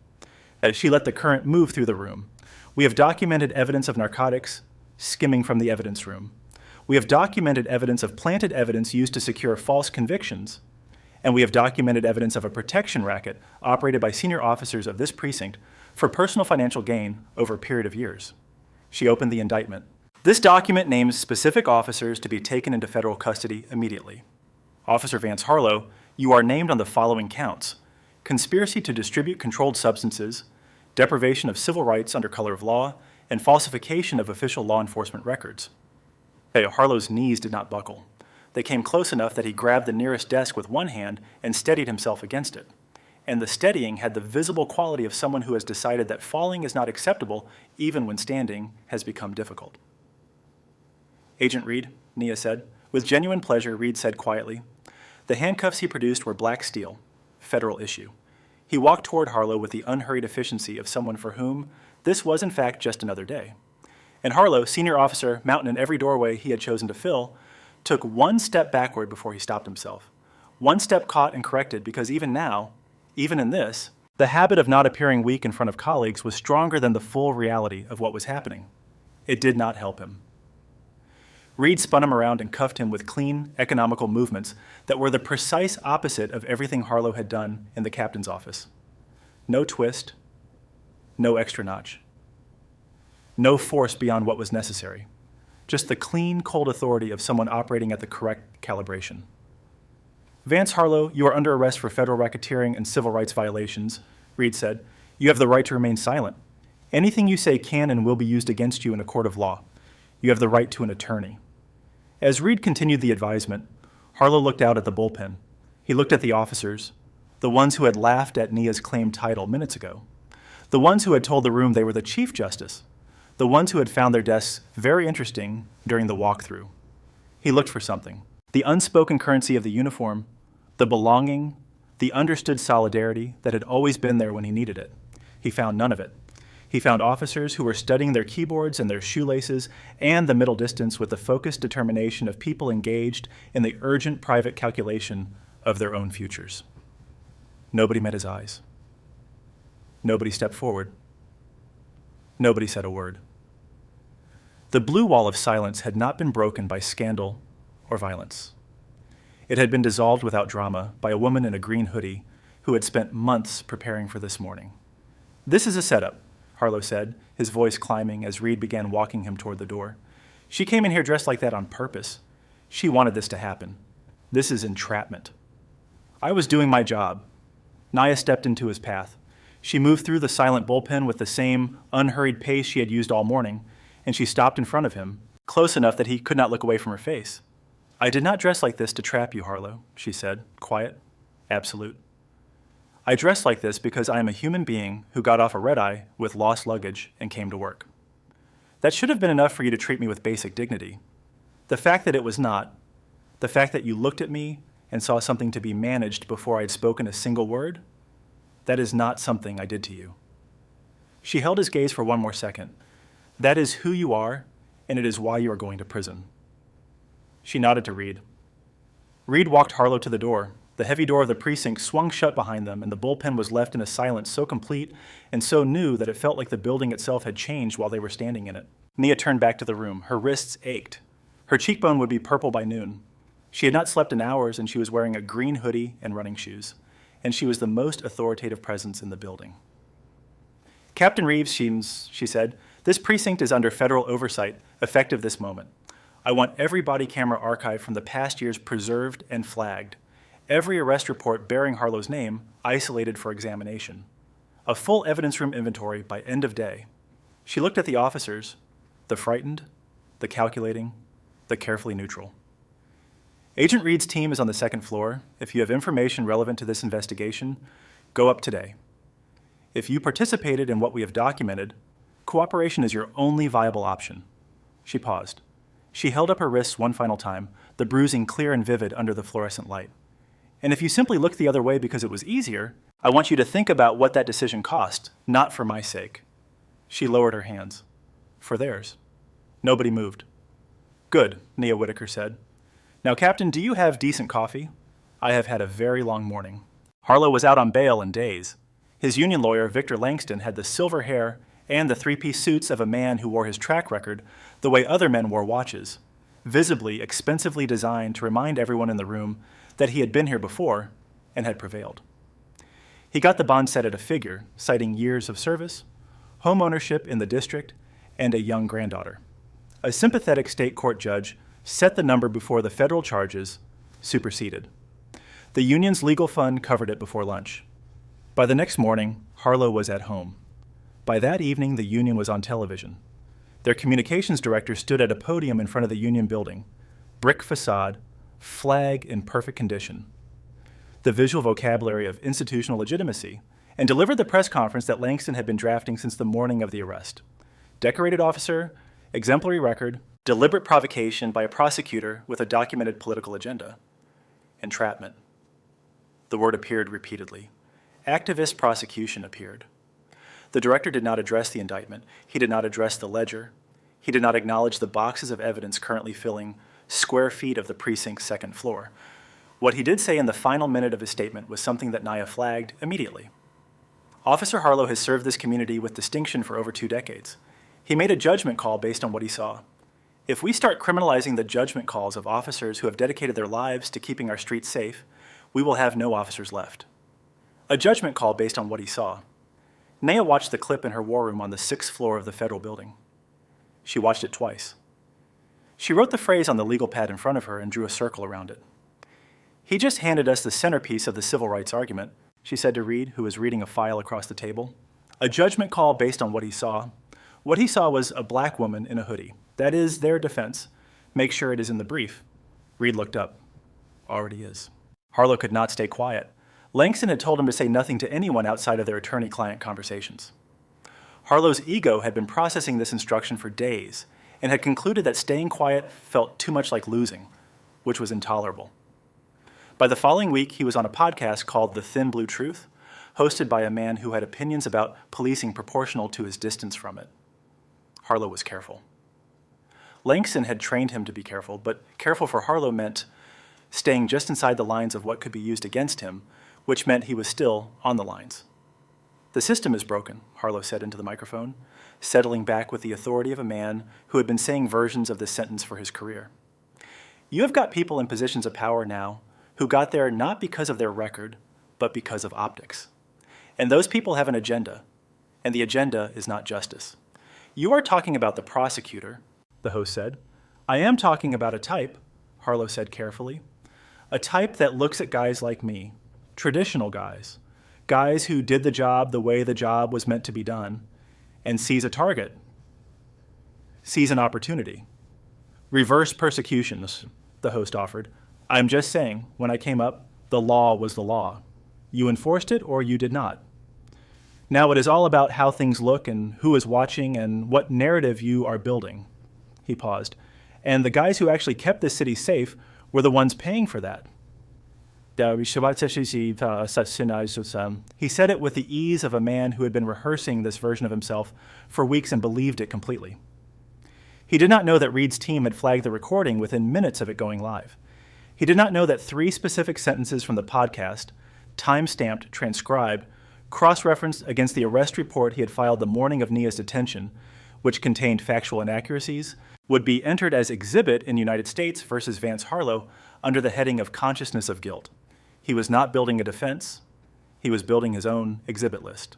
As she let the current move through the room, "We have documented evidence of narcotics skimming from the evidence room. We have documented evidence of planted evidence used to secure false convictions, and we have documented evidence of a protection racket operated by senior officers of this precinct for personal financial gain over a period of years." She opened the indictment. "This document names specific officers to be taken into federal custody immediately. Officer Vance Harlow, you are named on the following counts: conspiracy to distribute controlled substances, deprivation of civil rights under color of law, and falsification of official law enforcement records." Harlow's knees did not buckle. They came close enough that he grabbed the nearest desk with one hand and steadied himself against it. And the steadying had the visible quality of someone who has decided that falling is not acceptable even when standing has become difficult. "Agent Reed," Nia said. With genuine pleasure, Reed said quietly. The handcuffs he produced were black steel, federal issue. He walked toward Harlow with the unhurried efficiency of someone for whom this was in fact just another day. And Harlow, senior officer, mountain in every doorway he had chosen to fill, took one step backward before he stopped himself. One step caught and corrected because even now, even in this, the habit of not appearing weak in front of colleagues was stronger than the full reality of what was happening. It did not help him. Reed spun him around and cuffed him with clean, economical movements that were the precise opposite of everything Harlow had done in the captain's office. No twist, no extra notch. No force beyond what was necessary. Just the clean, cold authority of someone operating at the correct calibration. "Vance Harlow, you are under arrest for federal racketeering and civil rights violations," Reed said. "You have the right to remain silent. Anything you say can and will be used against you in a court of law. You have the right to an attorney." As Reed continued the advisement, Harlow looked out at the bullpen. He looked at the officers, the ones who had laughed at Nia's claimed title minutes ago, the ones who had told the room they were the Chief Justice, the ones who had found their desks very interesting during the walkthrough. He looked for something. The unspoken currency of the uniform, the belonging, the understood solidarity that had always been there when he needed it. He found none of it. He found officers who were studying their keyboards and their shoelaces and the middle distance with the focused determination of people engaged in the urgent private calculation of their own futures. Nobody met his eyes. Nobody stepped forward. Nobody said a word. The blue wall of silence had not been broken by scandal or violence. It had been dissolved without drama by a woman in a green hoodie who had spent months preparing for this morning. "This is a setup," Harlow said, his voice climbing as Reed began walking him toward the door. She came in here dressed like that on purpose. She wanted this to happen. This is entrapment. I was doing my job. Naya stepped into his path. She moved through the silent bullpen with the same unhurried pace she had used all morning, and she stopped in front of him, close enough that he could not look away from her face. I did not dress like this to trap you, Harlow, she said, quiet, absolute. I dress like this because I am a human being who got off a red-eye with lost luggage and came to work. That should have been enough for you to treat me with basic dignity. The fact that it was not, the fact that you looked at me and saw something to be managed before I had spoken a single word, that is not something I did to you. She held his gaze for one more second. That is who you are, and it is why you are going to prison. She nodded to Reed. Reed walked Harlow to the door. The heavy door of the precinct swung shut behind them, and the bullpen was left in a silence so complete and so new that it felt like the building itself had changed while they were standing in it. Nia turned back to the room. Her wrists ached. Her cheekbone would be purple by noon. She had not slept in hours, and she was wearing a green hoodie and running shoes, and she was the most authoritative presence in the building. Captain Reeves, she said, this precinct is under federal oversight, effective this moment. I want every body camera archive from the past years preserved and flagged. Every arrest report bearing Harlow's name isolated for examination. A full evidence room inventory by end of day. She looked at the officers, the frightened, the calculating, the carefully neutral. Agent Reed's team is on the second floor. If you have information relevant to this investigation, go up today. If you participated in what we have documented, cooperation is your only viable option. She paused. She held up her wrists one final time, the bruising clear and vivid under the fluorescent light. And if you simply looked the other way because it was easier, I want you to think about what that decision cost, not for my sake. She lowered her hands. For theirs. Nobody moved. Good, Nia Whitaker said. Now, Captain, do you have decent coffee? I have had a very long morning. Harlow was out on bail in days. His union lawyer, Victor Langston, had the silver hair and the three-piece suits of a man who wore his track record the way other men wore watches, visibly, expensively designed to remind everyone in the room that he had been here before and had prevailed. He got the bond set at a figure, citing years of service, home ownership in the district, and a young granddaughter. A sympathetic state court judge set the number before the federal charges superseded. The union's legal fund covered it before lunch. By the next morning, Harlow was at home. By that evening, the union was on television. Their communications director stood at a podium in front of the union building, brick facade, flag in perfect condition, the visual vocabulary of institutional legitimacy, and delivered the press conference that Langston had been drafting since the morning of the arrest. Decorated officer, exemplary record, deliberate provocation by a prosecutor with a documented political agenda. Entrapment. The word appeared repeatedly. Activist prosecution appeared. The director did not address the indictment. He did not address the ledger. He did not acknowledge the boxes of evidence currently filling square feet of the precinct's second floor. What he did say in the final minute of his statement was something that Nia flagged immediately. Officer Harlow has served this community with distinction for over 2 decades. He made a judgment call based on what he saw. If we start criminalizing the judgment calls of officers who have dedicated their lives to keeping our streets safe, we will have no officers left. A judgment call based on what he saw. Nia watched the clip in her war room on the 6th floor of the federal building. She watched it twice. She wrote the phrase on the legal pad in front of her and drew a circle around it. He just handed us the centerpiece of the civil rights argument, she said to Reed, who was reading a file across the table. A judgment call based on what he saw. What he saw was a black woman in a hoodie. That is their defense. Make sure it is in the brief. Reed looked up. Already is. Harlow could not stay quiet. Langston had told him to say nothing to anyone outside of their attorney-client conversations. Harlow's ego had been processing this instruction for days and had concluded that staying quiet felt too much like losing, which was intolerable. By the following week, he was on a podcast called The Thin Blue Truth, hosted by a man who had opinions about policing proportional to his distance from it. Harlow was careful. Langston had trained him to be careful, but careful for Harlow meant staying just inside the lines of what could be used against him, which meant he was still on the lines. The system is broken, Harlow said into the microphone, settling back with the authority of a man who had been saying versions of this sentence for his career. You have got people in positions of power now who got there not because of their record, but because of optics. And those people have an agenda, and the agenda is not justice. You are talking about the prosecutor, the host said, I am talking about a type, Harlow said carefully. A type that looks at guys like me, traditional guys, guys who did the job the way the job was meant to be done, and sees a target, sees an opportunity. Reverse persecutions, the host offered. I'm just saying, when I came up, the law was the law. You enforced it or you did not. Now it is all about how things look and who is watching and what narrative you are building. He paused. And the guys who actually kept this city safe were the ones paying for that. He said it with the ease of a man who had been rehearsing this version of himself for weeks and believed it completely. He did not know that Reed's team had flagged the recording within minutes of it going live. He did not know that 3 specific sentences from the podcast, time-stamped, transcribed, cross-referenced against the arrest report he had filed the morning of Nia's detention, which contained factual inaccuracies, would be entered as exhibit in United States versus Vance Harlow under the heading of consciousness of guilt. He was not building a defense. He was building his own exhibit list.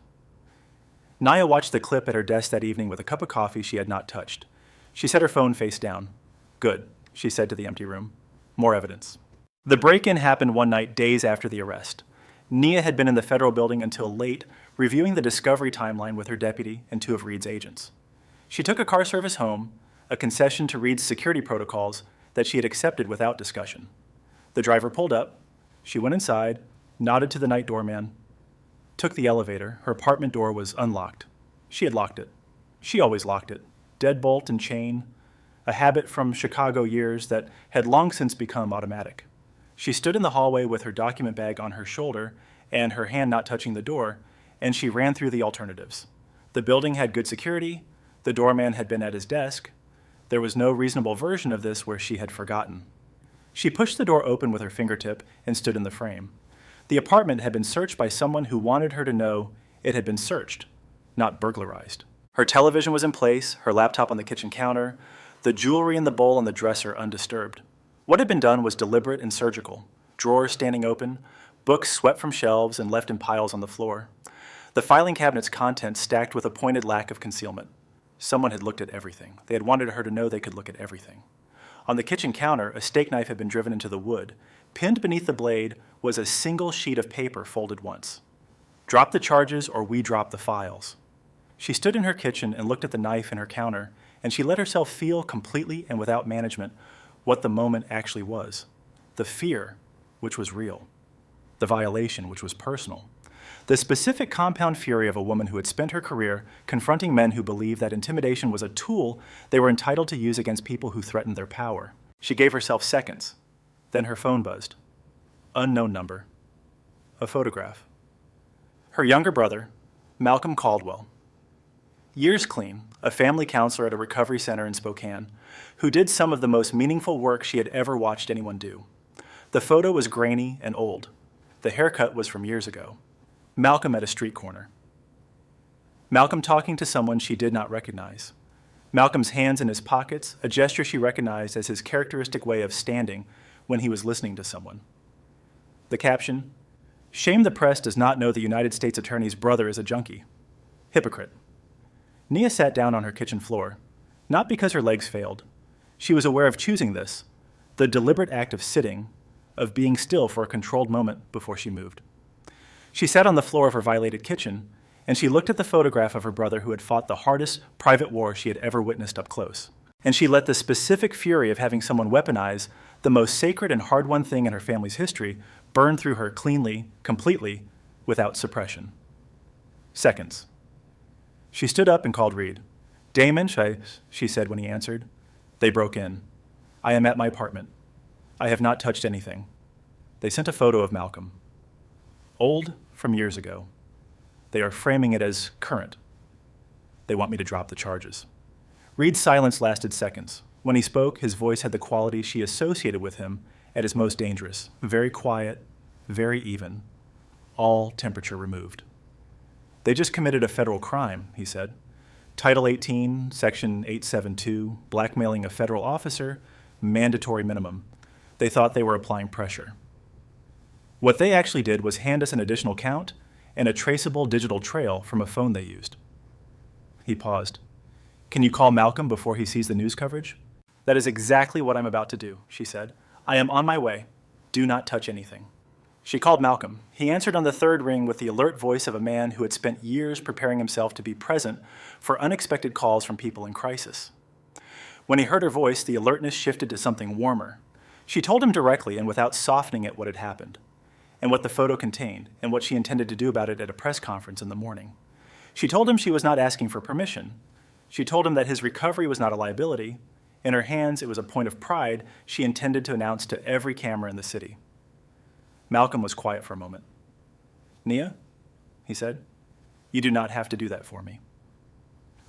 Nia watched the clip at her desk that evening with a cup of coffee she had not touched. She set her phone face down. Good, she said to the empty room. More evidence. The break-in happened one night days after the arrest. Nia had been in the federal building until late, reviewing the discovery timeline with her deputy and 2 of Reed's agents. She took a car service home, a concession to Reed's security protocols that she had accepted without discussion. The driver pulled up. She went inside, nodded to the night doorman, took the elevator. Her apartment door was unlocked. She had locked it. She always locked it. Deadbolt and chain, a habit from Chicago years that had long since become automatic. She stood in the hallway with her document bag on her shoulder and her hand not touching the door, and she ran through the alternatives. The building had good security. The doorman had been at his desk. There was no reasonable version of this where she had forgotten. She pushed the door open with her fingertip and stood in the frame. The apartment had been searched by someone who wanted her to know it had been searched, not burglarized. Her television was in place, her laptop on the kitchen counter, the jewelry in the bowl on the dresser undisturbed. What had been done was deliberate and surgical. Drawers standing open, books swept from shelves and left in piles on the floor. The filing cabinet's contents stacked with a pointed lack of concealment. Someone had looked at everything. They had wanted her to know they could look at everything. On the kitchen counter, a steak knife had been driven into the wood. Pinned beneath the blade was a single sheet of paper folded once. Drop the charges or we drop the files. She stood in her kitchen and looked at the knife in her counter, and she let herself feel completely and without management what the moment actually was. The fear, which was real. The violation, which was personal. The specific compound fury of a woman who had spent her career confronting men who believed that intimidation was a tool they were entitled to use against people who threatened their power. She gave herself seconds. Then her phone buzzed. Unknown number. A photograph. Her younger brother, Malcolm Caldwell. Years clean, a family counselor at a recovery center in Spokane, who did some of the most meaningful work she had ever watched anyone do. The photo was grainy and old. The haircut was from years ago. Malcolm at a street corner. Malcolm talking to someone she did not recognize. Malcolm's hands in his pockets, a gesture she recognized as his characteristic way of standing when he was listening to someone. The caption, "Shame the press does not know the United States Attorney's brother is a junkie. Hypocrite." Nia sat down on her kitchen floor, not because her legs failed. She was aware of choosing this, the deliberate act of sitting, of being still for a controlled moment before she moved. She sat on the floor of her violated kitchen, and she looked at the photograph of her brother who had fought the hardest private war she had ever witnessed up close. And she let the specific fury of having someone weaponize the most sacred and hard-won thing in her family's history burn through her cleanly, completely, without suppression. Seconds. She stood up and called Reed. "Damon," she said when he answered. They broke in. "I am at my apartment. I have not touched anything." They sent a photo of Malcolm. Old from years ago. They are framing it as current. They want me to drop the charges. Reed's silence lasted seconds. When he spoke, his voice had the quality she associated with him at his most dangerous. Very quiet, very even. All temperature removed. "They just committed a federal crime," he said. Title 18, Section 872, blackmailing a federal officer, mandatory minimum. They thought they were applying pressure. What they actually did was hand us an additional count and a traceable digital trail from a phone they used. He paused. "Can you call Malcolm before he sees the news coverage?" "That is exactly what I'm about to do," she said. "I am on my way. Do not touch anything." She called Malcolm. He answered on the third ring with the alert voice of a man who had spent years preparing himself to be present for unexpected calls from people in crisis. When he heard her voice, the alertness shifted to something warmer. She told him directly and without softening it what had happened, and what the photo contained, and what she intended to do about it at a press conference in the morning. She told him she was not asking for permission. She told him that his recovery was not a liability. In her hands, it was a point of pride she intended to announce to every camera in the city. Malcolm was quiet for a moment. "Nia," he said, "you do not have to do that for me."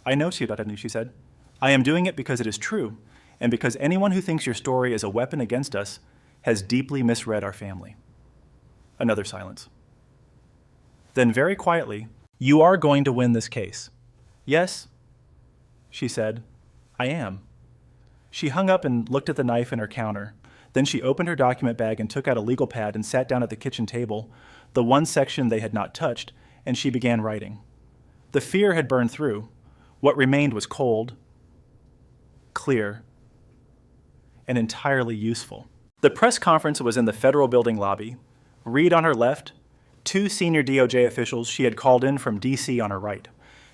"I know, Ciudadano," she said. "I am doing it because it is true, and because anyone who thinks your story is a weapon against us has deeply misread our family." Another silence. Then very quietly, "You are going to win this case." "Yes," she said, "I am." She hung up and looked at the knife in her counter. Then she opened her document bag and took out a legal pad and sat down at the kitchen table, the one section they had not touched, and she began writing. The fear had burned through. What remained was cold, clear, and entirely useful. The press conference was in the federal building lobby. Reed on her left, two senior DOJ officials she had called in from D.C. on her right.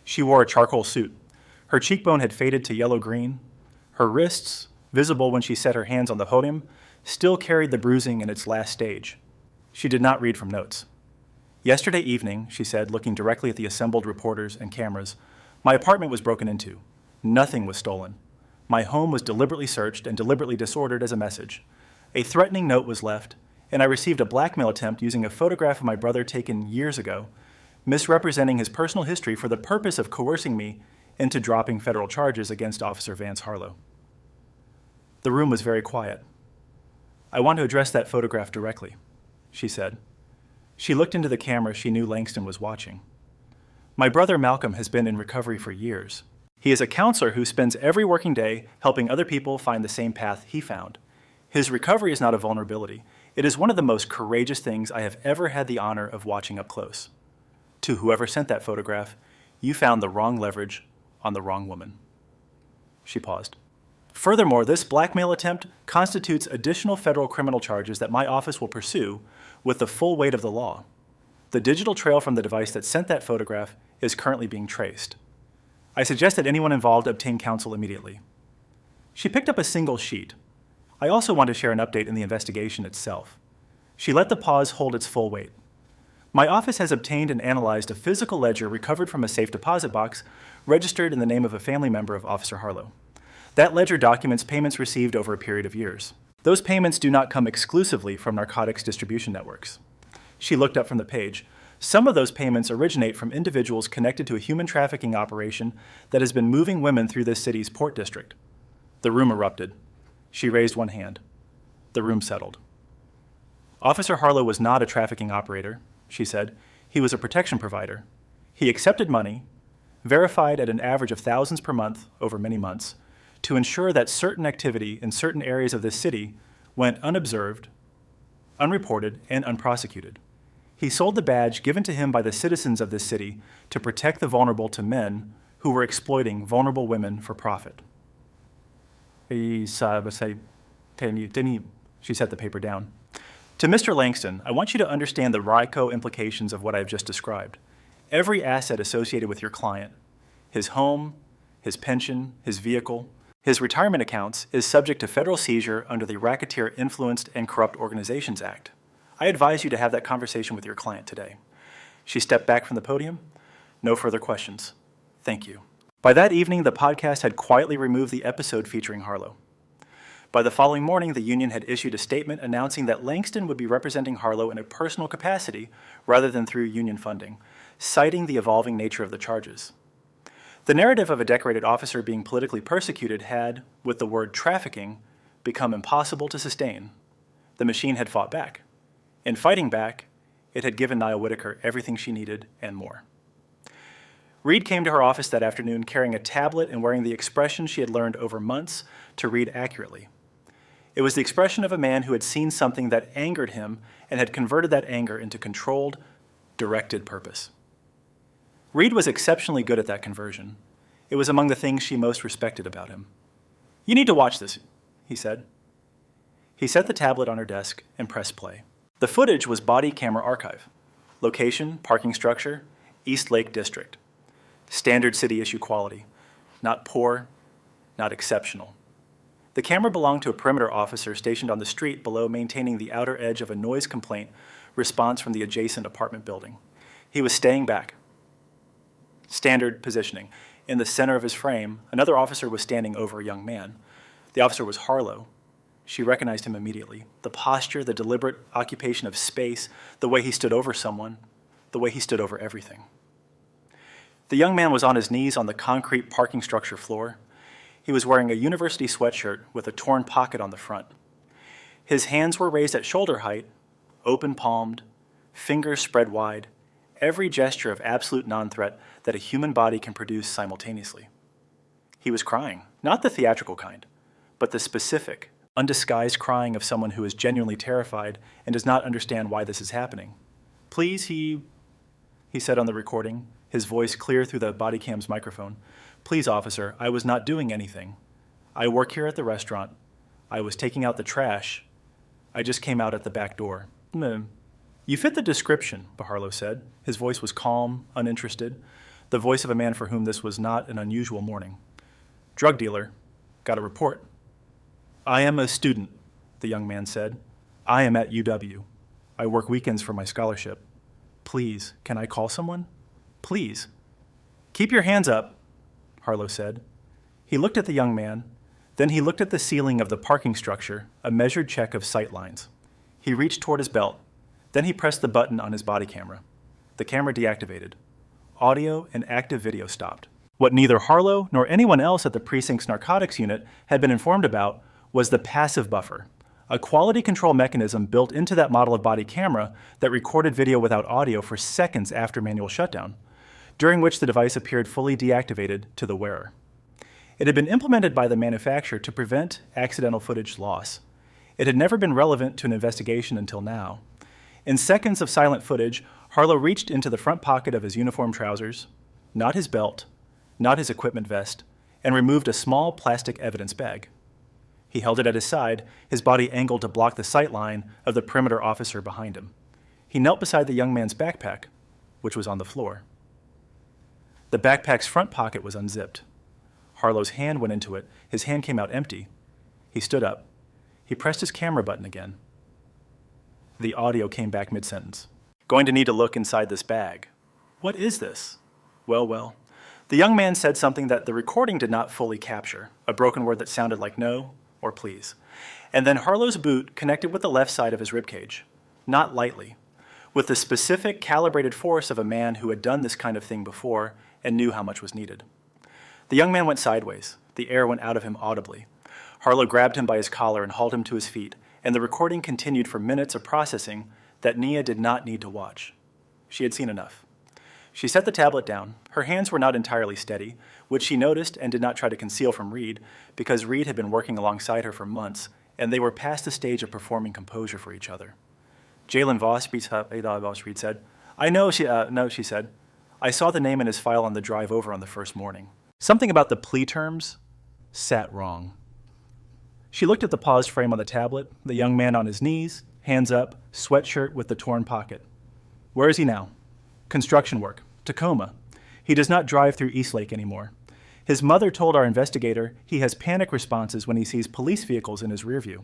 She wore a charcoal suit. Her cheekbone had faded to yellow-green. Her wrists, visible when she set her hands on the podium, still carried the bruising in its last stage. She did not read from notes. "Yesterday evening," she said, looking directly at the assembled reporters and cameras, "my apartment was broken into. Nothing was stolen. My home was deliberately searched and deliberately disordered as a message. A threatening note was left, and I received a blackmail attempt using a photograph of my brother taken years ago, misrepresenting his personal history for the purpose of coercing me into dropping federal charges against Officer Vance Harlow." The room was very quiet. "I want to address that photograph directly," she said. She looked into the camera she knew Langston was watching. "My brother Malcolm has been in recovery for years. He is a counselor who spends every working day helping other people find the same path he found. His recovery is not a vulnerability. It is one of the most courageous things I have ever had the honor of watching up close. To whoever sent that photograph, you found the wrong leverage on the wrong woman." She paused. "Furthermore, this blackmail attempt constitutes additional federal criminal charges that my office will pursue with the full weight of the law. The digital trail from the device that sent that photograph is currently being traced. I suggest that anyone involved obtain counsel immediately." She picked up a single sheet. "I also want to share an update in the investigation itself." She let the pause hold its full weight. "My office has obtained and analyzed a physical ledger recovered from a safe deposit box registered in the name of a family member of Officer Harlow. That ledger documents payments received over a period of years. Those payments do not come exclusively from narcotics distribution networks." She looked up from the page. "Some of those payments originate from individuals connected to a human trafficking operation that has been moving women through this city's port district." The room erupted. She raised one hand. The room settled. "Officer Harlow was not a trafficking operator," she said. "He was a protection provider. He accepted money, verified at an average of thousands per month over many months, to ensure that certain activity in certain areas of this city went unobserved, unreported, and unprosecuted. He sold the badge given to him by the citizens of this city to protect the vulnerable to men who were exploiting vulnerable women for profit." She set the paper down. "To Mr. Langston, I want you to understand the RICO implications of what I have just described. Every asset associated with your client, his home, his pension, his vehicle, his retirement accounts, is subject to federal seizure under the Racketeer Influenced and Corrupt Organizations Act. I advise you to have that conversation with your client today." She stepped back from the podium. "No further questions. Thank you." By that evening, the podcast had quietly removed the episode featuring Harlow. By the following morning, the union had issued a statement announcing that Langston would be representing Harlow in a personal capacity rather than through union funding, citing the evolving nature of the charges. The narrative of a decorated officer being politically persecuted had, with the word trafficking, become impossible to sustain. The machine had fought back. In fighting back, it had given Nia Whitaker everything she needed and more. Reed came to her office that afternoon carrying a tablet and wearing the expression she had learned over months to read accurately. It was the expression of a man who had seen something that angered him and had converted that anger into controlled, directed purpose. Reed was exceptionally good at that conversion. It was among the things she most respected about him. "You need to watch this," he said. He set the tablet on her desk and pressed play. The footage was body camera archive. Location, parking structure, East Lake District. Standard city issue quality. Not poor, not exceptional. The camera belonged to a perimeter officer stationed on the street below, maintaining the outer edge of a noise complaint response from the adjacent apartment building. He was staying back. Standard positioning. In the center of his frame, another officer was standing over a young man. The officer was Harlow. She recognized him immediately. The posture, the deliberate occupation of space, the way he stood over someone, the way he stood over everything. The young man was on his knees on the concrete parking structure floor. He was wearing a university sweatshirt with a torn pocket on the front. His hands were raised at shoulder height, open-palmed, fingers spread wide, every gesture of absolute non-threat that a human body can produce simultaneously. He was crying, not the theatrical kind, but the specific, undisguised crying of someone who is genuinely terrified and does not understand why this is happening. Please, he said on the recording, his voice clear through the body cam's microphone. Please, officer, I was not doing anything. I work here at the restaurant. I was taking out the trash. I just came out at the back door. You fit the description, Harlow said. His voice was calm, uninterested, the voice of a man for whom this was not an unusual morning. Drug dealer. Got a report. I am a student, the young man said. I am at UW. I work weekends for my scholarship. Please, can I call someone? Please. Keep your hands up, Harlow said. He looked at the young man, then he looked at the ceiling of the parking structure, a measured check of sight lines. He reached toward his belt, then he pressed the button on his body camera. The camera deactivated. Audio and active video stopped. What neither Harlow nor anyone else at the precinct's narcotics unit had been informed about was the passive buffer, a quality control mechanism built into that model of body camera that recorded video without audio for seconds after manual shutdown, during which the device appeared fully deactivated to the wearer. It had been implemented by the manufacturer to prevent accidental footage loss. It had never been relevant to an investigation until now. In seconds of silent footage, Harlow reached into the front pocket of his uniform trousers, not his belt, not his equipment vest, and removed a small plastic evidence bag. He held it at his side, his body angled to block the sight line of the perimeter officer behind him. He knelt beside the young man's backpack, which was on the floor. The backpack's front pocket was unzipped. Harlow's hand went into it. His hand came out empty. He stood up. He pressed his camera button again. The audio came back mid-sentence. Going to need to look inside this bag. What is this? Well. The young man said something that the recording did not fully capture, a broken word that sounded like no or please. And then Harlow's boot connected with the left side of his ribcage, not lightly, with the specific calibrated force of a man who had done this kind of thing before and knew how much was needed. The young man went sideways. The air went out of him audibly. Harlow grabbed him by his collar and hauled him to his feet, and the recording continued for minutes of processing that Nia did not need to watch. She had seen enough. She set the tablet down. Her hands were not entirely steady, which she noticed and did not try to conceal from Reed, because Reed had been working alongside her for months, and they were past the stage of performing composure for each other. Jalen Voss, Reed said. I know, she said. I saw the name in his file on the drive over on the first morning. Something about the plea terms sat wrong. She looked at the paused frame on the tablet, the young man on his knees, hands up, sweatshirt with the torn pocket. Where is he now? Construction work. Tacoma. He does not drive through East Lake anymore. His mother told our investigator he has panic responses when he sees police vehicles in his rearview.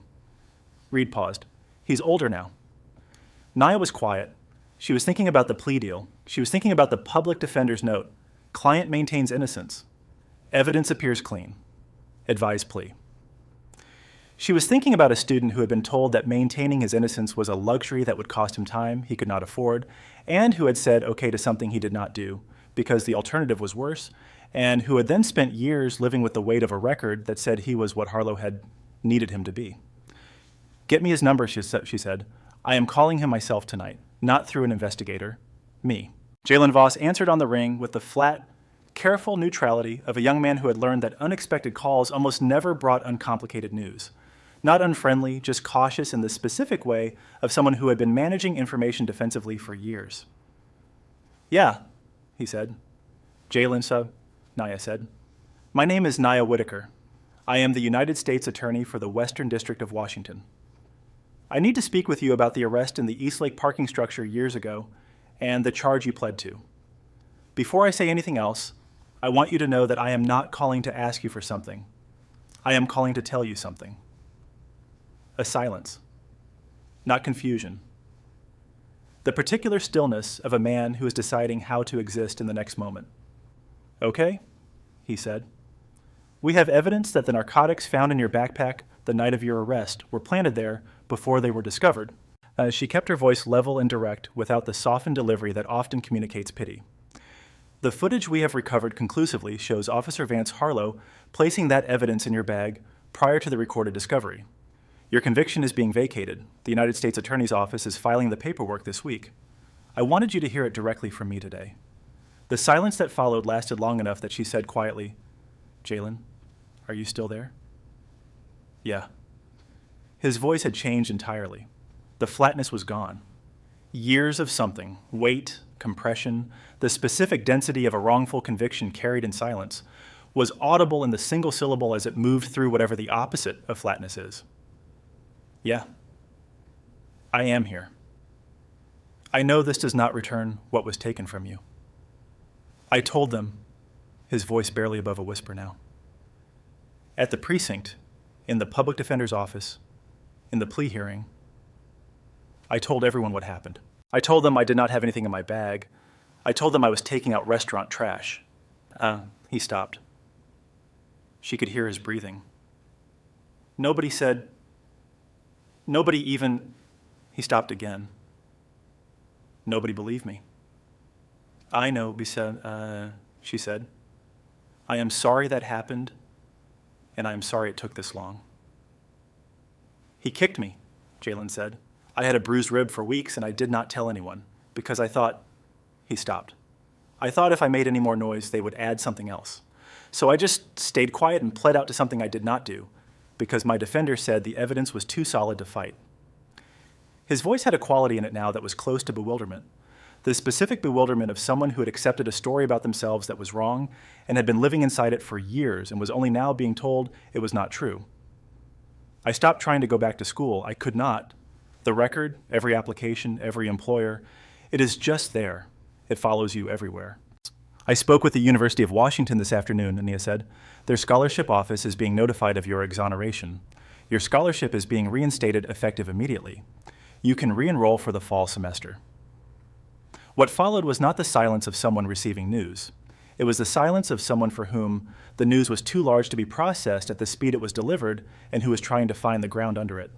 Reed paused. He's older now. Nia was quiet. She was thinking about the plea deal. She was thinking about the public defender's note. Client maintains innocence. Evidence appears clean. Advised plea. She was thinking about a student who had been told that maintaining his innocence was a luxury that would cost him time he could not afford, and who had said okay to something he did not do because the alternative was worse, and who had then spent years living with the weight of a record that said he was what Harlow had needed him to be. Get me his number, she said. I am calling him myself tonight, not through an investigator. Me. Jalen Voss answered on the ring with the flat, careful neutrality of a young man who had learned that unexpected calls almost never brought uncomplicated news. Not unfriendly, just cautious in the specific way of someone who had been managing information defensively for years. Yeah, he said. Nia said. My name is Nia Whitaker. I am the United States Attorney for the Western District of Washington. I need to speak with you about the arrest in the Eastlake parking structure years ago and the charge you pled to. Before I say anything else, I want you to know that I am not calling to ask you for something. I am calling to tell you something. A silence, not confusion. The particular stillness of a man who is deciding how to exist in the next moment. Okay, he said. We have evidence that the narcotics found in your backpack the night of your arrest were planted there before they were discovered. She kept her voice level and direct without the softened delivery that often communicates pity. The footage we have recovered conclusively shows Officer Vance Harlow placing that evidence in your bag prior to the recorded discovery. Your conviction is being vacated. The United States Attorney's Office is filing the paperwork this week. I wanted you to hear it directly from me today. The silence that followed lasted long enough that she said quietly, "Jalen, are you still there?" "Yeah." His voice had changed entirely. The flatness was gone. Years of something, weight, compression, the specific density of a wrongful conviction carried in silence, was audible in the single syllable as it moved through whatever the opposite of flatness is. "Yeah, I am here. I know this does not return what was taken from you. I told them," his voice barely above a whisper now. "At the precinct, in the public defender's office, in the plea hearing, I told everyone what happened. I told them I did not have anything in my bag. I told them I was taking out restaurant trash." He stopped. She could hear his breathing. Nobody even, he stopped again. "Nobody believed me." "I know," she said. "I am sorry that happened, and I am sorry it took this long." "He kicked me," Jalen said. "I had a bruised rib for weeks, and I did not tell anyone, because I thought," he stopped. "I thought if I made any more noise, they would add something else. So I just stayed quiet and pled out to something I did not do, because my defender said the evidence was too solid to fight." His voice had a quality in it now that was close to bewilderment. The specific bewilderment of someone who had accepted a story about themselves that was wrong and had been living inside it for years and was only now being told it was not true. "I stopped trying to go back to school. I could not. The record, every application, every employer, it is just there. It follows you everywhere." "I spoke with the University of Washington this afternoon," Ania said. "Their scholarship office is being notified of your exoneration. Your scholarship is being reinstated effective immediately. You can re-enroll for the fall semester." What followed was not the silence of someone receiving news. It was the silence of someone for whom the news was too large to be processed at the speed it was delivered and who was trying to find the ground under it.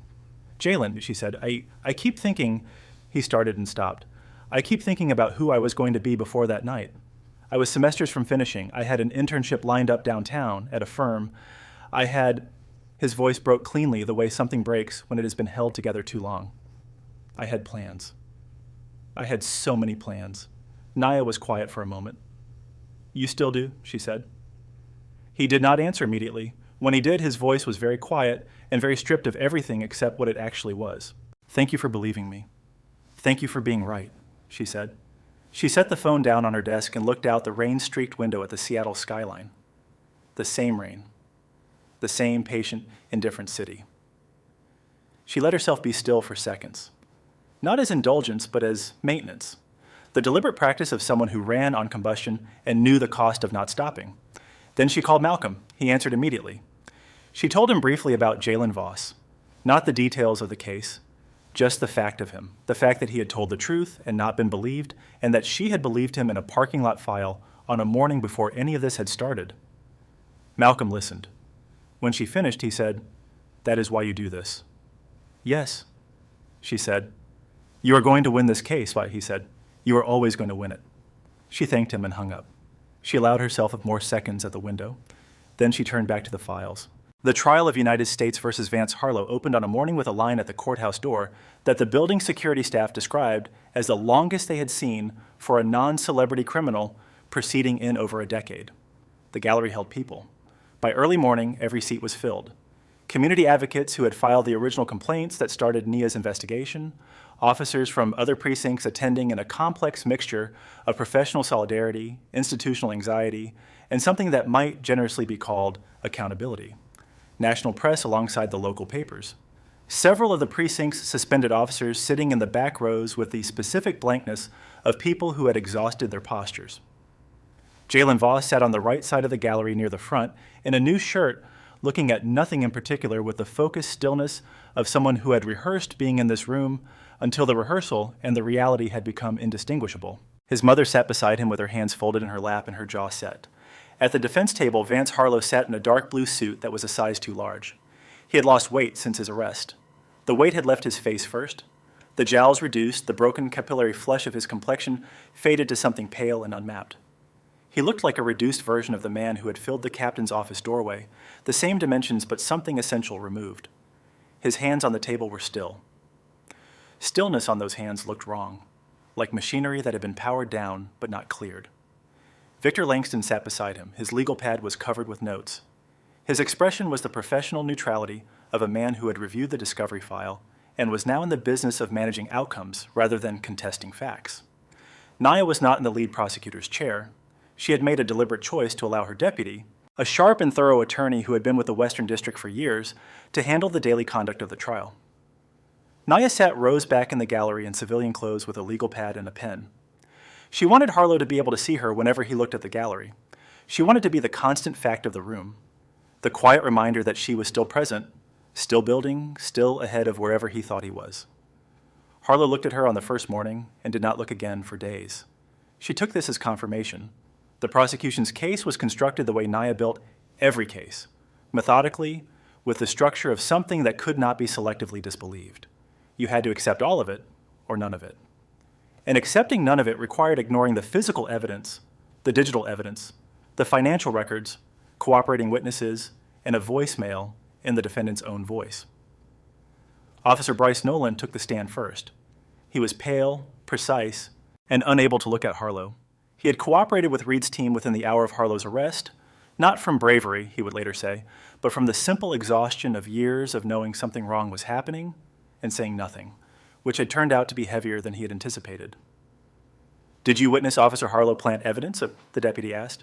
"Jalen," she said, I keep thinking," he started and stopped. "I keep thinking about who I was going to be before that night. I was semesters from finishing. I had an internship lined up downtown at a firm. His voice broke cleanly the way something breaks when it has been held together too long. "I had plans. I had so many plans." Nia was quiet for a moment. "You still do?" she said. He did not answer immediately. When he did, his voice was very quiet and very stripped of everything except what it actually was. "Thank you for believing me. Thank you for being right," she said. She set the phone down on her desk and looked out the rain-streaked window at the Seattle skyline. The same rain. The same patient, indifferent city. She let herself be still for seconds. Not as indulgence, but as maintenance. The deliberate practice of someone who ran on combustion and knew the cost of not stopping. Then she called Malcolm. He answered immediately. She told him briefly about Jalen Voss. Not the details of the case, just the fact of him. The fact that he had told the truth and not been believed, and that she had believed him in a parking lot file on a morning before any of this had started. Malcolm listened. When she finished, he said, "That is why you do this." "Yes," she said. "You are going to win this case," he said. "You are always going to win it." She thanked him and hung up. She allowed herself more seconds at the window. Then she turned back to the files. The trial of United States versus Vance Harlow opened on a morning with a line at the courthouse door that the building security staff described as the longest they had seen for a non-celebrity criminal proceeding in over a decade. The gallery held people. By early morning, every seat was filled. Community advocates who had filed the original complaints that started Nia's investigation, officers from other precincts attending in a complex mixture of professional solidarity, institutional anxiety, and something that might generously be called accountability. national press alongside the local papers. Several of the precinct's suspended officers sitting in the back rows with the specific blankness of people who had exhausted their postures. Jalen Voss sat on the right side of the gallery near the front in a new shirt, looking at nothing in particular with the focused stillness of someone who had rehearsed being in this room until the rehearsal and the reality had become indistinguishable. His mother sat beside him with her hands folded in her lap and her jaw set. At the defense table, Vance Harlow sat in a dark blue suit that was a size too large. He had lost weight since his arrest. The weight had left his face first. The jowls reduced, the broken capillary flush of his complexion faded to something pale and unmapped. He looked like a reduced version of the man who had filled the captain's office doorway, the same dimensions but something essential removed. His hands on the table were still. Stillness on those hands looked wrong, like machinery that had been powered down but not cleared. Victor Langston sat beside him. His legal pad was covered with notes. His expression was the professional neutrality of a man who had reviewed the discovery file and was now in the business of managing outcomes rather than contesting facts. Naya was not in the lead prosecutor's chair. She had made a deliberate choice to allow her deputy, a sharp and thorough attorney who had been with the Western District for years, to handle the daily conduct of the trial. Naya sat rows back in the gallery in civilian clothes with a legal pad and a pen. She wanted Harlow to be able to see her whenever he looked at the gallery. She wanted to be the constant fact of the room, the quiet reminder that she was still present, still building, still ahead of wherever he thought he was. Harlow looked at her on the first morning and did not look again for days. She took this as confirmation. The prosecution's case was constructed the way Naya built every case, methodically, with the structure of something that could not be selectively disbelieved. You had to accept all of it or none of it. And accepting none of it required ignoring the physical evidence, the digital evidence, the financial records, cooperating witnesses, and a voicemail in the defendant's own voice. Officer Bryce Nolan took the stand first. He was pale, precise, and unable to look at Harlow. He had cooperated with Reed's team within the hour of Harlow's arrest, not from bravery, he would later say, but from the simple exhaustion of years of knowing something wrong was happening and saying nothing, which had turned out to be heavier than he had anticipated. "Did you witness Officer Harlow plant evidence?" the deputy asked.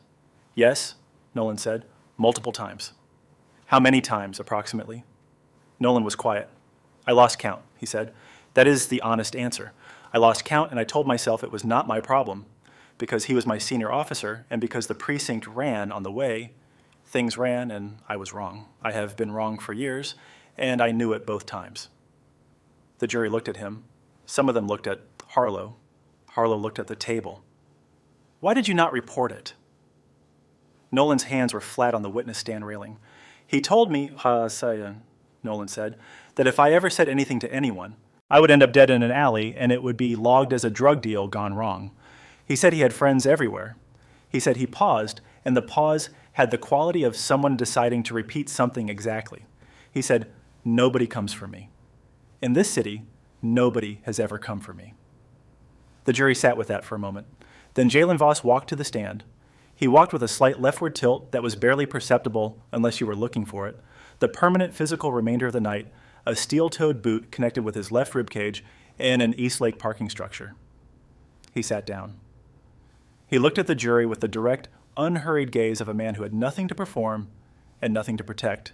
"Yes," Nolan said, "multiple times." "How many times, approximately?" Nolan was quiet. "I lost count," he said. "That is the honest answer. I lost count, and I told myself it was not my problem. Because he was my senior officer, and because the precinct ran on the way, things ran, and I was wrong. I have been wrong for years, and I knew it both times." The jury looked at him. Some of them looked at Harlow. Harlow looked at the table. "Why did you not report it?" Nolan's hands were flat on the witness stand railing. "He told me, Nolan said, that if I ever said anything to anyone, I would end up dead in an alley, and it would be logged as a drug deal gone wrong. He said he had friends everywhere. He said he paused, and the pause had the quality of someone deciding to repeat something exactly. He said, 'Nobody comes for me. In this city, nobody has ever come for me.'" The jury sat with that for a moment. Then Jalen Voss walked to the stand. He walked with a slight leftward tilt that was barely perceptible unless you were looking for it, the permanent physical remainder of the night, a steel-toed boot connected with his left ribcage in an Eastlake parking structure. He sat down. He looked at the jury with the direct, unhurried gaze of a man who had nothing to perform and nothing to protect,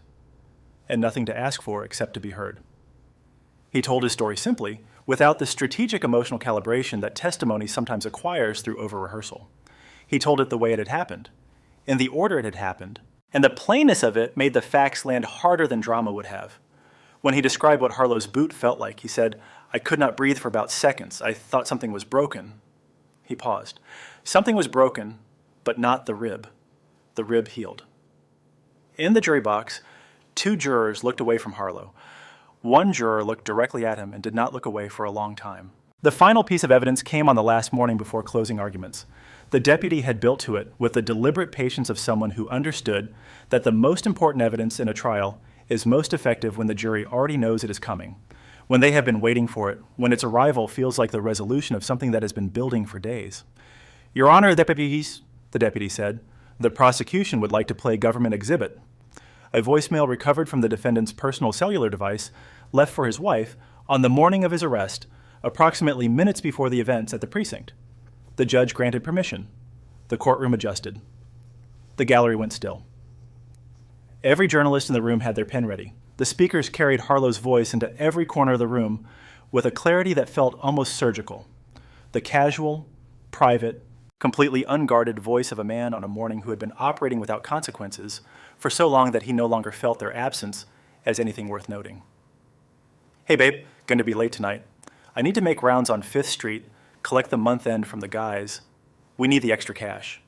and nothing to ask for except to be heard. He told his story simply, without the strategic emotional calibration that testimony sometimes acquires through over-rehearsal. He told it the way it had happened, in the order it had happened, and the plainness of it made the facts land harder than drama would have. When he described what Harlow's boot felt like, he said, "I could not breathe for about seconds. I thought something was broken." He paused. Something was broken, but not the rib. The rib healed. In the jury box, 2 jurors looked away from Harlow. 1 juror looked directly at him and did not look away for a long time. The final piece of evidence came on the last morning before closing arguments. The deputy had built to it with the deliberate patience of someone who understood that the most important evidence in a trial is most effective when the jury already knows it is coming, when they have been waiting for it, when its arrival feels like the resolution of something that has been building for days. "Your Honor, deputies," the deputy said, "the prosecution would like to play government exhibit." A voicemail recovered from the defendant's personal cellular device left for his wife on the morning of his arrest, approximately minutes before the events at the precinct. The judge granted permission. The courtroom adjusted. The gallery went still. Every journalist in the room had their pen ready. The speakers carried Harlow's voice into every corner of the room with a clarity that felt almost surgical. The casual, private, completely unguarded voice of a man on a morning who had been operating without consequences for so long that he no longer felt their absence as anything worth noting. Hey babe, going to be late tonight. I need to make rounds on 5th Street, collect the month end from the guys. We need the extra cash.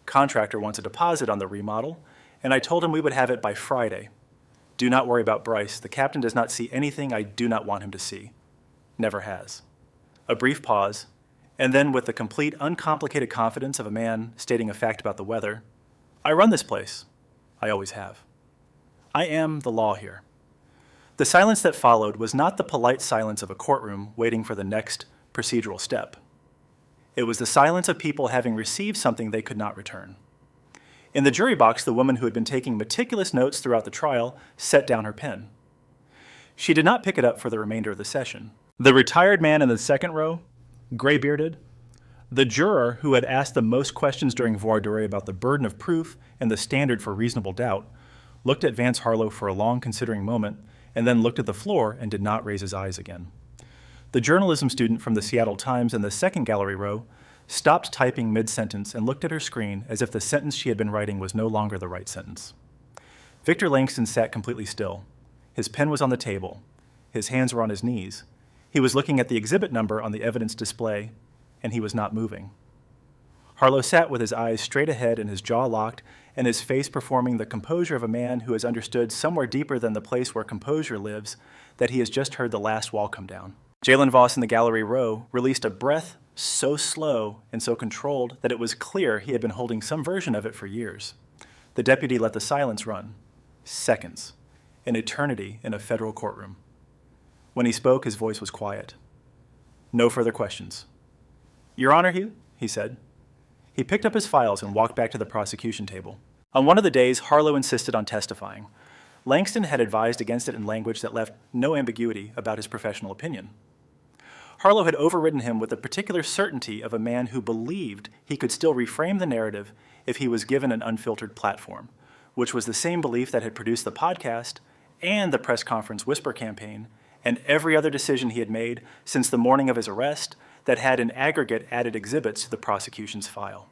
Contractor wants a deposit on the remodel, and I told him we would have it by Friday. Do not worry about Bryce. The captain does not see anything I do not want him to see. Never has. A brief pause, and then with the complete uncomplicated confidence of a man stating a fact about the weather, I run this place. I always have. I am the law here. The silence that followed was not the polite silence of a courtroom waiting for the next procedural step. It was the silence of people having received something they could not return. In the jury box, the woman who had been taking meticulous notes throughout the trial set down her pen. She did not pick it up for the remainder of the session. The retired man in the second row, gray-bearded, the juror who had asked the most questions during voir dire about the burden of proof and the standard for reasonable doubt, looked at Vance Harlow for a long considering moment and then looked at the floor and did not raise his eyes again. The journalism student from the Seattle Times in the second gallery row stopped typing mid-sentence and looked at her screen as if the sentence she had been writing was no longer the right sentence. Victor Langston sat completely still. His pen was on the table. His hands were on his knees. He was looking at the exhibit number on the evidence display, and he was not moving. Harlow sat with his eyes straight ahead and his jaw locked and his face performing the composure of a man who has understood somewhere deeper than the place where composure lives that he has just heard the last wall come down. Jalen Voss in the gallery row released a breath so slow and so controlled that it was clear he had been holding some version of it for years. The deputy let the silence run. Seconds. An eternity in a federal courtroom. When he spoke, his voice was quiet. No further questions. Your Honor, he said. He picked up his files and walked back to the prosecution table. On one of the days, Harlow insisted on testifying. Langston had advised against it in language that left no ambiguity about his professional opinion. Harlow had overridden him with the particular certainty of a man who believed he could still reframe the narrative if he was given an unfiltered platform, which was the same belief that had produced the podcast and the press conference whisper campaign and every other decision he had made since the morning of his arrest that had in aggregate added exhibits to the prosecution's file.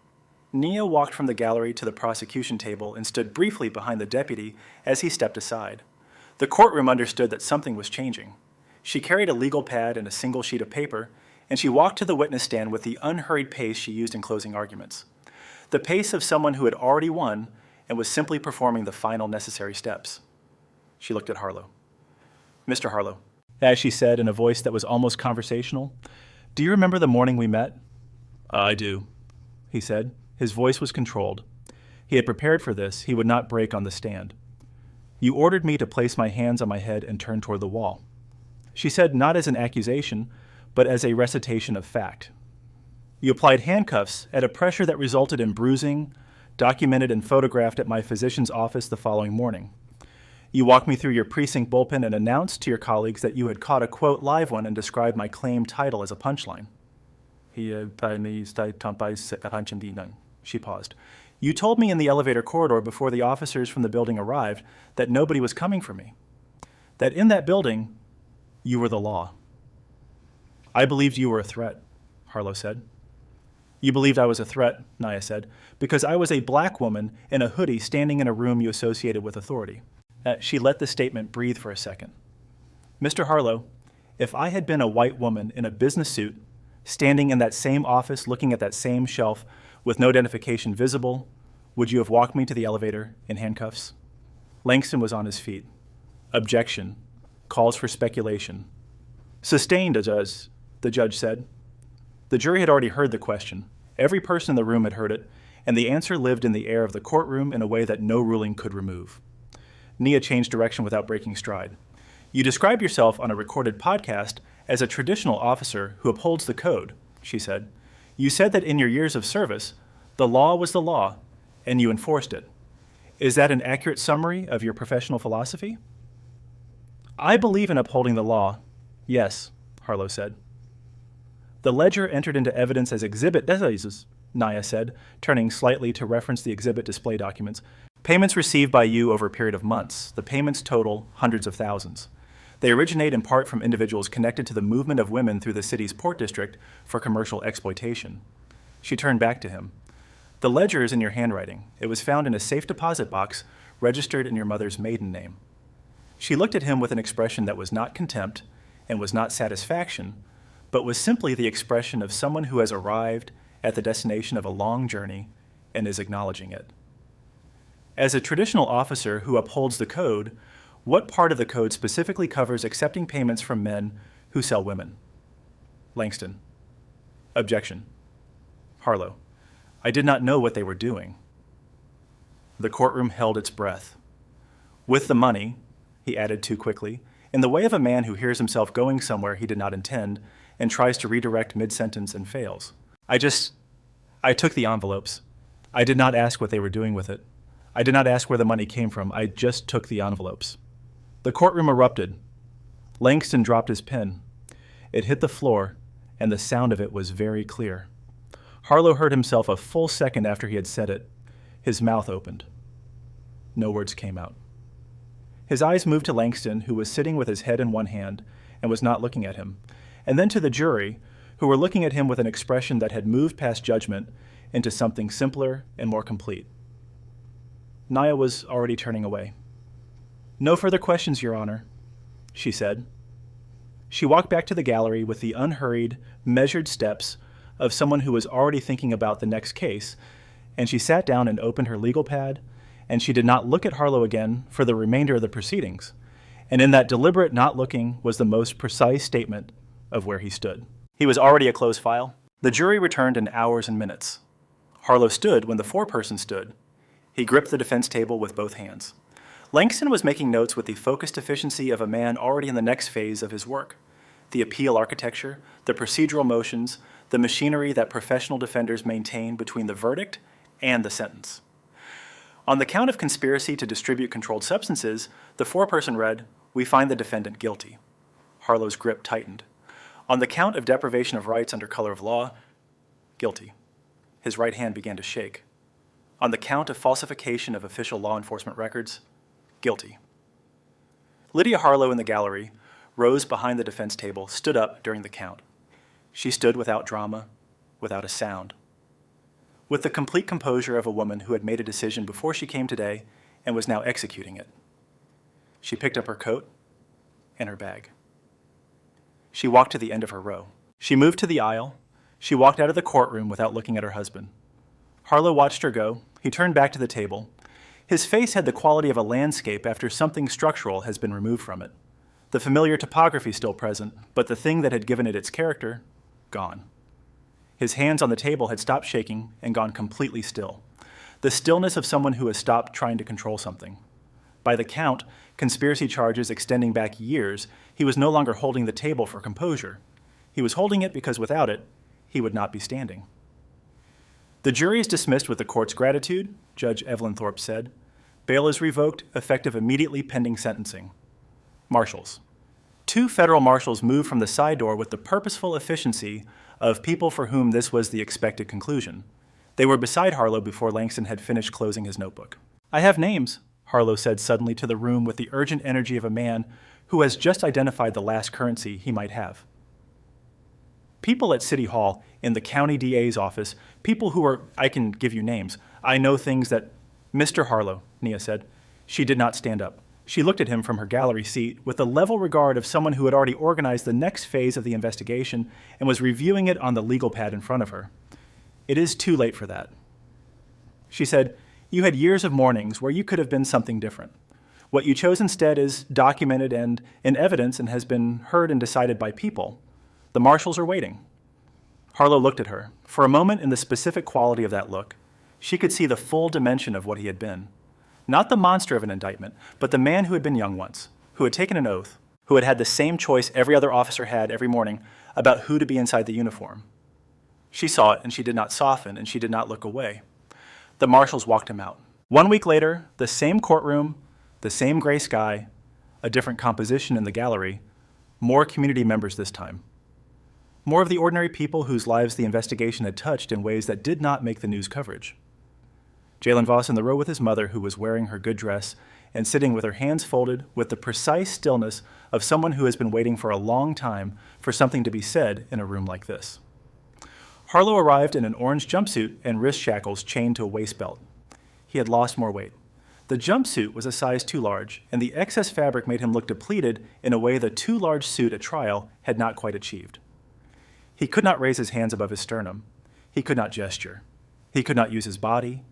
Nia walked from the gallery to the prosecution table and stood briefly behind the deputy as he stepped aside. The courtroom understood that something was changing. She carried a legal pad and a single sheet of paper, and she walked to the witness stand with the unhurried pace she used in closing arguments. The pace of someone who had already won and was simply performing the final necessary steps. She looked at Harlow. Mr. Harlow, as she said in a voice that was almost conversational, do you remember the morning we met? I do, he said. His voice was controlled. He had prepared for this. He would not break on the stand. You ordered me to place my hands on my head and turn toward the wall. She said not as an accusation, but as a recitation of fact. You applied handcuffs at a pressure that resulted in bruising, documented and photographed at my physician's office the following morning. You walked me through your precinct bullpen and announced to your colleagues that you had caught a quote live one and described my claimed title as a punchline. She paused. You told me in the elevator corridor before the officers from the building arrived that nobody was coming for me. That in that building, you were the law. I believed you were a threat, Harlow said. You believed I was a threat, Nia said, because I was a black woman in a hoodie standing in a room you associated with authority. She let the statement breathe for a second. Mr. Harlow, if I had been a white woman in a business suit, standing in that same office looking at that same shelf with no identification visible, would you have walked me to the elevator in handcuffs? Langston was on his feet. Objection. Calls for speculation. Sustained, the judge said. The jury had already heard the question. Every person in the room had heard it, and the answer lived in the air of the courtroom in a way that no ruling could remove. Nia changed direction without breaking stride. You described yourself on a recorded podcast as a traditional officer who upholds the code, she said. You said that in your years of service, the law was the law, and you enforced it. Is that an accurate summary of your professional philosophy? I believe in upholding the law. Yes, Harlow said. The ledger entered into evidence as exhibit, Nia said, turning slightly to reference the exhibit display documents. Payments received by you over a period of months. The payments total hundreds of thousands. They originate in part from individuals connected to the movement of women through the city's port district for commercial exploitation. She turned back to him. The ledger is in your handwriting. It was found in a safe deposit box registered in your mother's maiden name. She looked at him with an expression that was not contempt and was not satisfaction, but was simply the expression of someone who has arrived at the destination of a long journey and is acknowledging it. As a traditional officer who upholds the code, what part of the code specifically covers accepting payments from men who sell women? Langston. Objection. Harlow. I did not know what they were doing. The courtroom held its breath. With the money, he added too quickly, in the way of a man who hears himself going somewhere he did not intend and tries to redirect mid-sentence and fails. I took the envelopes. I did not ask what they were doing with it. I did not ask where the money came from. I just took the envelopes. The courtroom erupted. Langston dropped his pen. It hit the floor, and the sound of it was very clear. Harlow heard himself a full second after he had said it. His mouth opened. No words came out. His eyes moved to Langston, who was sitting with his head in one hand and was not looking at him, and then to the jury, who were looking at him with an expression that had moved past judgment into something simpler and more complete. Naya was already turning away. No further questions, Your Honor, she said. She walked back to the gallery with the unhurried, measured steps of someone who was already thinking about the next case, and she sat down and opened her legal pad, and she did not look at Harlow again for the remainder of the proceedings. And in that deliberate not looking was the most precise statement of where he stood. He was already a closed file. The jury returned in hours and minutes. Harlow stood when the foreperson stood. He gripped the defense table with both hands. Langston was making notes with the focused efficiency of a man already in the next phase of his work. The appeal architecture, the procedural motions, the machinery that professional defenders maintain between the verdict and the sentence. On the count of conspiracy to distribute controlled substances, the foreperson read, "We find the defendant guilty." Harlow's grip tightened. On the count of deprivation of rights under color of law, guilty. His right hand began to shake. On the count of falsification of official law enforcement records, guilty. Lydia Harlow in the gallery rose behind the defense table, stood up during the count. She stood without drama, without a sound, with the complete composure of a woman who had made a decision before she came today and was now executing it. She picked up her coat and her bag. She walked to the end of her row. She moved to the aisle. She walked out of the courtroom without looking at her husband. Harlow watched her go. He turned back to the table. His face had the quality of a landscape after something structural has been removed from it. The familiar topography still present, but the thing that had given it its character, gone. His hands on the table had stopped shaking and gone completely still. The stillness of someone who has stopped trying to control something. By the count, conspiracy charges extending back years, he was no longer holding the table for composure. He was holding it because without it, he would not be standing. The jury is dismissed with the court's gratitude, Judge Evelyn Thorpe said. Bail is revoked, effective immediately pending sentencing. Marshals. 2 federal marshals moved from the side door with the purposeful efficiency of people for whom this was the expected conclusion. They were beside Harlow before Langston had finished closing his notebook. "I have names," Harlow said suddenly to the room with the urgent energy of a man who has just identified the last currency he might have. People at City Hall, in the county DA's office, people who are, I can give you names. I know things that, Mr. Harlow, Nia said. She did not stand up. She looked at him from her gallery seat with the level regard of someone who had already organized the next phase of the investigation and was reviewing it on the legal pad in front of her. "It is too late for that." She said, "You had years of mornings where you could have been something different. What you chose instead is documented and in evidence and has been heard and decided by people. The marshals are waiting." Harlow looked at her. For a moment, in the specific quality of that look, she could see the full dimension of what he had been. Not the monster of an indictment, but the man who had been young once, who had taken an oath, who had had the same choice every other officer had every morning about who to be inside the uniform. She saw it, and she did not soften, and she did not look away. The marshals walked him out. 1 week later, the same courtroom, the same gray sky, a different composition in the gallery, more community members this time. More of the ordinary people whose lives the investigation had touched in ways that did not make the news coverage. Jalen Voss in the row with his mother, who was wearing her good dress and sitting with her hands folded with the precise stillness of someone who has been waiting for a long time for something to be said in a room like this. Harlow arrived in an orange jumpsuit and wrist shackles chained to a waist belt. He had lost more weight. The jumpsuit was a size too large, and the excess fabric made him look depleted in a way the too large suit at trial had not quite achieved. He could not raise his hands above his sternum. He could not gesture. He could not use his body,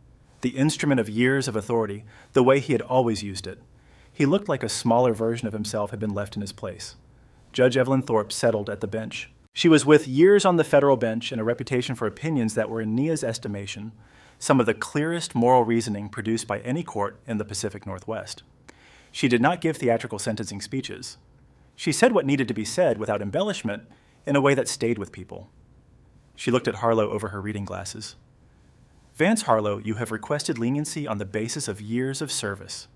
the instrument of years of authority, the way he had always used it. He looked like a smaller version of himself had been left in his place. Judge Evelyn Thorpe settled at the bench. She was with years on the federal bench and a reputation for opinions that were, in Nia's estimation, some of the clearest moral reasoning produced by any court in the Pacific Northwest. She did not give theatrical sentencing speeches. She said what needed to be said without embellishment in a way that stayed with people. She looked at Harlow over her reading glasses. "Vance Harlow, you have requested leniency on the basis of years of service,"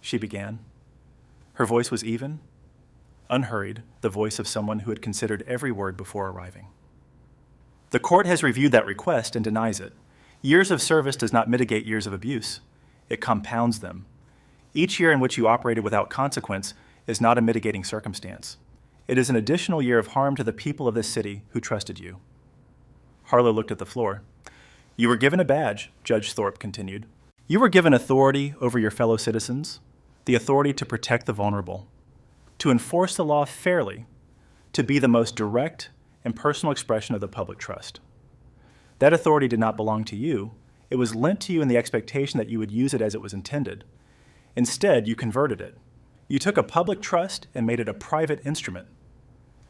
she began. Her voice was even, unhurried, the voice of someone who had considered every word before arriving. "The court has reviewed that request and denies it. Years of service does not mitigate years of abuse. It compounds them. Each year in which you operated without consequence is not a mitigating circumstance. It is an additional year of harm to the people of this city who trusted you." Harlow looked at the floor. "You were given a badge," Judge Thorpe continued. "You were given authority over your fellow citizens, the authority to protect the vulnerable, to enforce the law fairly, to be the most direct and personal expression of the public trust. That authority did not belong to you. It was lent to you in the expectation that you would use it as it was intended. Instead, you converted it. You took a public trust and made it a private instrument."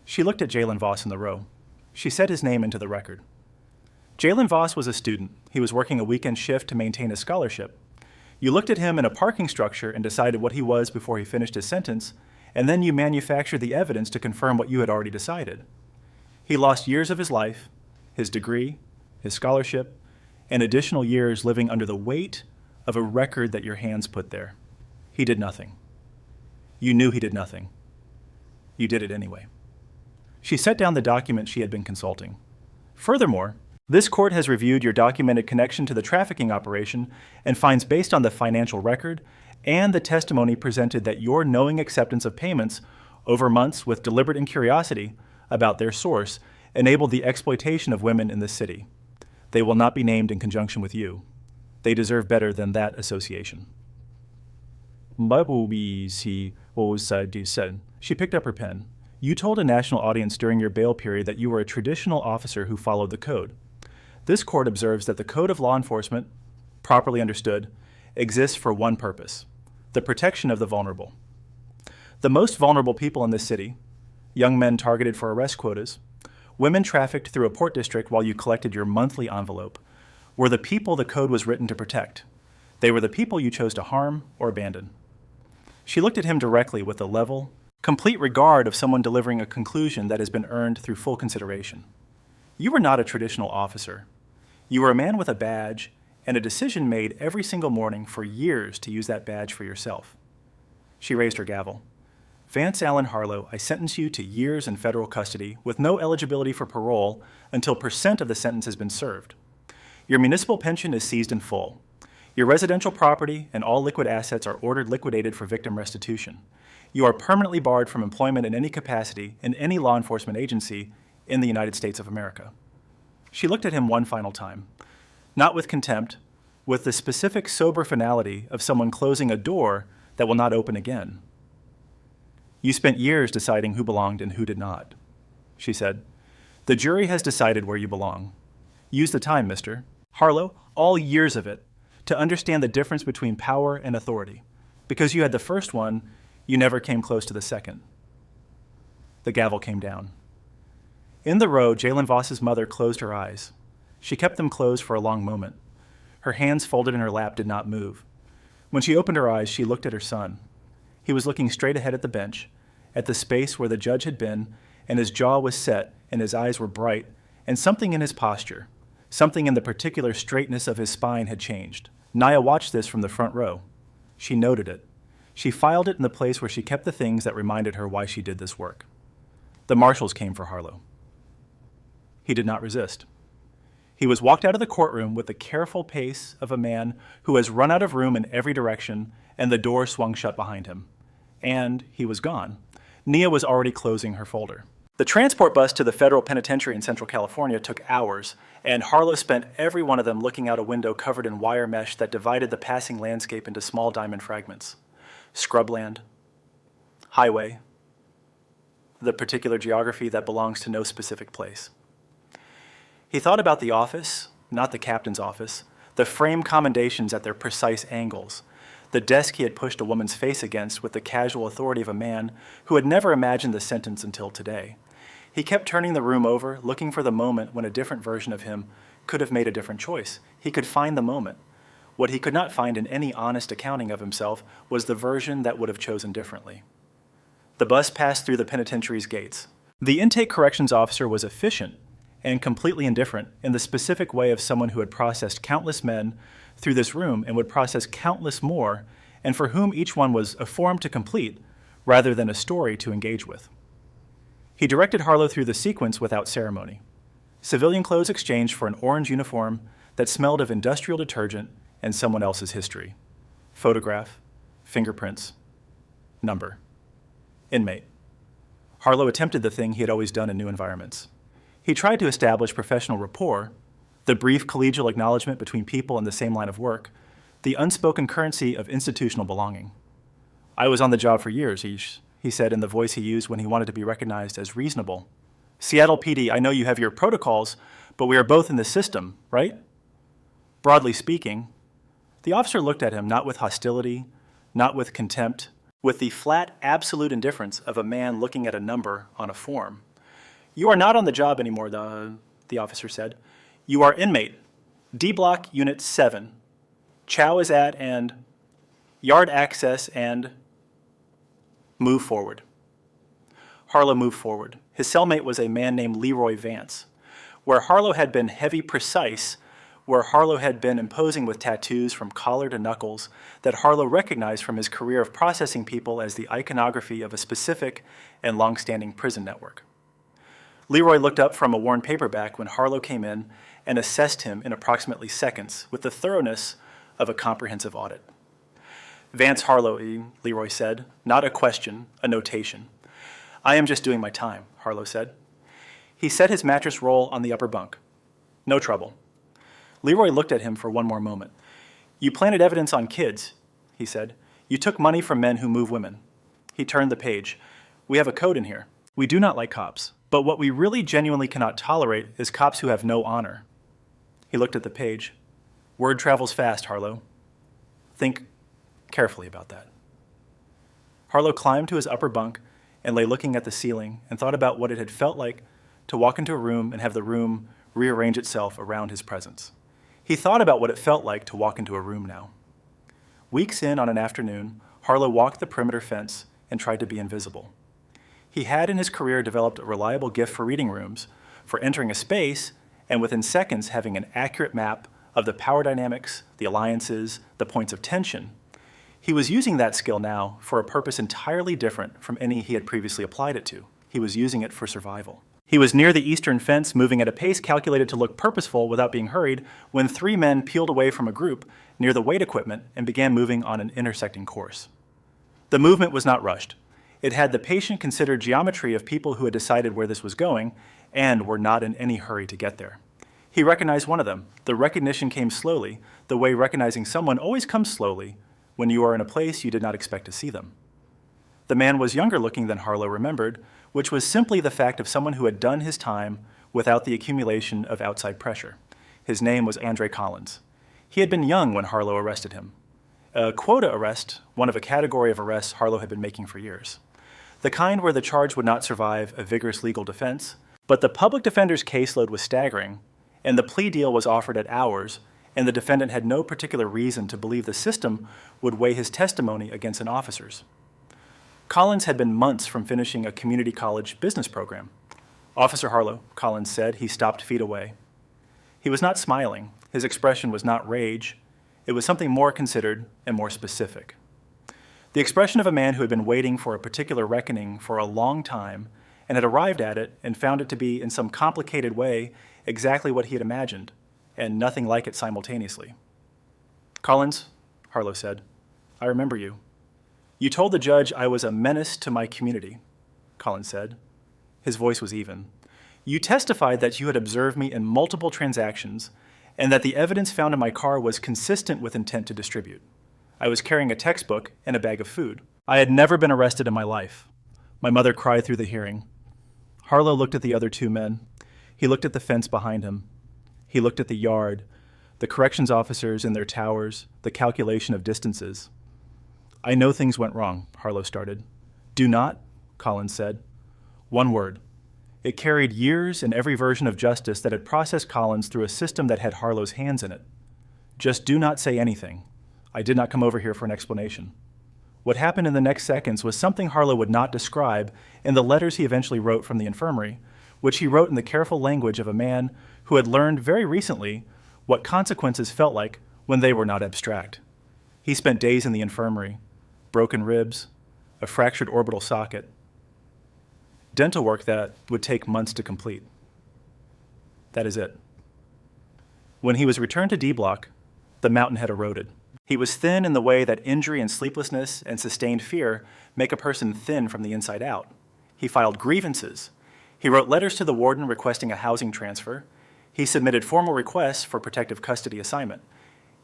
She looked at Jalen Voss in the row. She said his name into the record. Jalen Voss was a student. He was working a weekend shift to maintain his scholarship. You looked at him in a parking structure and decided what he was before he finished his sentence, and then you manufactured the evidence to confirm what you had already decided. He lost years of his life, his degree, his scholarship, and additional years living under the weight of a record that your hands put there. He did nothing. You knew he did nothing. You did it anyway. She set down the document she had been consulting. "Furthermore, this court has reviewed your documented connection to the trafficking operation and finds, based on the financial record and the testimony presented, that your knowing acceptance of payments over months with deliberate incuriosity about their source enabled the exploitation of women in this city. They will not be named in conjunction with you. They deserve better than that association." She picked up her pen. "You told a national audience during your bail period that you were a traditional officer who followed the code. This court observes that the code of law enforcement, properly understood, exists for one purpose: the protection of the vulnerable. The most vulnerable people in this city, young men targeted for arrest quotas, women trafficked through a port district while you collected your monthly envelope, were the people the code was written to protect. They were the people you chose to harm or abandon." She looked at him directly with the level, complete regard of someone delivering a conclusion that has been earned through full consideration. "You were not a traditional officer. You were a man with a badge and a decision made every single morning for years to use that badge for yourself." She raised her gavel. "Vance Allen Harlow, I sentence you to years in federal custody with no eligibility for parole until % of the sentence has been served. Your municipal pension is seized in full. Your residential property and all liquid assets are ordered liquidated for victim restitution. You are permanently barred from employment in any capacity in any law enforcement agency in the United States of America." She looked at him one final time, not with contempt, with the specific sober finality of someone closing a door that will not open again. "You spent years deciding who belonged and who did not," she said. "The jury has decided where you belong. Use the time, Mr. Harlow, all years of it, to understand the difference between power and authority. Because you had the first one, you never came close to the second." The gavel came down. In the row, Jalen Voss's mother closed her eyes. She kept them closed for a long moment. Her hands folded in her lap did not move. When she opened her eyes, she looked at her son. He was looking straight ahead at the bench, at the space where the judge had been, and his jaw was set and his eyes were bright, and something in his posture, something in the particular straightness of his spine had changed. Nia watched this from the front row. She noted it. She filed it in the place where she kept the things that reminded her why she did this work. The marshals came for Harlow. He did not resist. He was walked out of the courtroom with the careful pace of a man who has run out of room in every direction, and the door swung shut behind him. And he was gone. Nia was already closing her folder. The transport bus to the federal penitentiary in Central California took hours, and Harlow spent every one of them looking out a window covered in wire mesh that divided the passing landscape into small diamond fragments. Scrubland, highway, the particular geography that belongs to no specific place. He thought about the office, not the captain's office, the frame commendations at their precise angles, the desk he had pushed a woman's face against with the casual authority of a man who had never imagined the sentence until today. He kept turning the room over, looking for the moment when a different version of him could have made a different choice. He could find the moment. What he could not find in any honest accounting of himself was the version that would have chosen differently. The bus passed through the penitentiary's gates. The intake corrections officer was efficient and completely indifferent in the specific way of someone who had processed countless men through this room and would process countless more, and for whom each one was a form to complete rather than a story to engage with. He directed Harlow through the sequence without ceremony. Civilian clothes exchanged for an orange uniform that smelled of industrial detergent and someone else's history. Photograph, fingerprints, number. Inmate. Harlow attempted the thing he had always done in new environments. He tried to establish professional rapport, the brief collegial acknowledgement between people in the same line of work, the unspoken currency of institutional belonging. I was on the job for years, he said in the voice he used when he wanted to be recognized as reasonable. Seattle PD, I know you have your protocols, but we are both in the system, right? Broadly speaking, the officer looked at him not with hostility, not with contempt, with the flat, absolute indifference of a man looking at a number on a form. You are not on the job anymore, the officer said. You are inmate, D Block Unit 7. Chow is at and yard access and move forward. Harlow moved forward. His cellmate was a man named Leroy Vance. Where Harlow had been heavy precise, where Harlow had been imposing with tattoos from collar to knuckles that Harlow recognized from his career of processing people as the iconography of a specific and long-standing prison network. Leroy looked up from a worn paperback when Harlow came in and assessed him in approximately seconds with the thoroughness of a comprehensive audit. Vance Harlow, Leroy said, not a question, a notation. I am just doing my time, Harlow said. He set his mattress roll on the upper bunk. No trouble. Leroy looked at him for one more moment. You planted evidence on kids, he said. You took money from men who move women. He turned the page. We have a code in here. We do not like cops, but what we really genuinely cannot tolerate is cops who have no honor. He looked at the page. Word travels fast, Harlow. Think carefully about that. Harlow climbed to his upper bunk and lay looking at the ceiling and thought about what it had felt like to walk into a room and have the room rearrange itself around his presence. He thought about what it felt like to walk into a room now. Weeks in on an afternoon, Harlow walked the perimeter fence and tried to be invisible. He had in his career developed a reliable gift for reading rooms, for entering a space, and within seconds having an accurate map of the power dynamics, the alliances, the points of tension. He was using that skill now for a purpose entirely different from any he had previously applied it to. He was using it for survival. He was near the eastern fence, moving at a pace calculated to look purposeful without being hurried, when 3 men peeled away from a group near the weight equipment and began moving on an intersecting course. The movement was not rushed. It had the patient considered geometry of people who had decided where this was going and were not in any hurry to get there. He recognized one of them. The recognition came slowly, the way recognizing someone always comes slowly when you are in a place you did not expect to see them. The man was younger looking than Harlow remembered, which was simply the fact of someone who had done his time without the accumulation of outside pressure. His name was Andre Collins. He had been young when Harlow arrested him. A quota arrest, one of a category of arrests Harlow had been making for years. The kind where the charge would not survive a vigorous legal defense, but the public defender's caseload was staggering, and the plea deal was offered at hours, and the defendant had no particular reason to believe the system would weigh his testimony against an officer's. Collins had been months from finishing a community college business program. Officer Harlow, Collins said. He stopped feet away. He was not smiling. His expression was not rage. It was something more considered and more specific. The expression of a man who had been waiting for a particular reckoning for a long time and had arrived at it and found it to be in some complicated way exactly what he had imagined, and nothing like it simultaneously. "Collins," Harlow said, "I remember you. You told the judge I was a menace to my community," Collins said. His voice was even. "You testified that you had observed me in multiple transactions and that the evidence found in my car was consistent with intent to distribute. I was carrying a textbook and a bag of food. I had never been arrested in my life." My mother cried through the hearing. Harlow looked at the other two men. He looked at the fence behind him. He looked at the yard, the corrections officers in their towers, the calculation of distances. "I know things went wrong," Harlow started. "Do not," Collins said. One word. It carried years and every version of justice that had processed Collins through a system that had Harlow's hands in it. Just do not say anything. I did not come over here for an explanation. What happened in the next seconds was something Harlow would not describe in the letters he eventually wrote from the infirmary, which he wrote in the careful language of a man who had learned very recently what consequences felt like when they were not abstract. He spent days in the infirmary, broken ribs, a fractured orbital socket, dental work that would take months to complete. That is it. When he was returned to D Block, the mountain had eroded. He was thin in the way that injury and sleeplessness and sustained fear make a person thin from the inside out. He filed grievances. He wrote letters to the warden requesting a housing transfer. He submitted formal requests for protective custody assignment.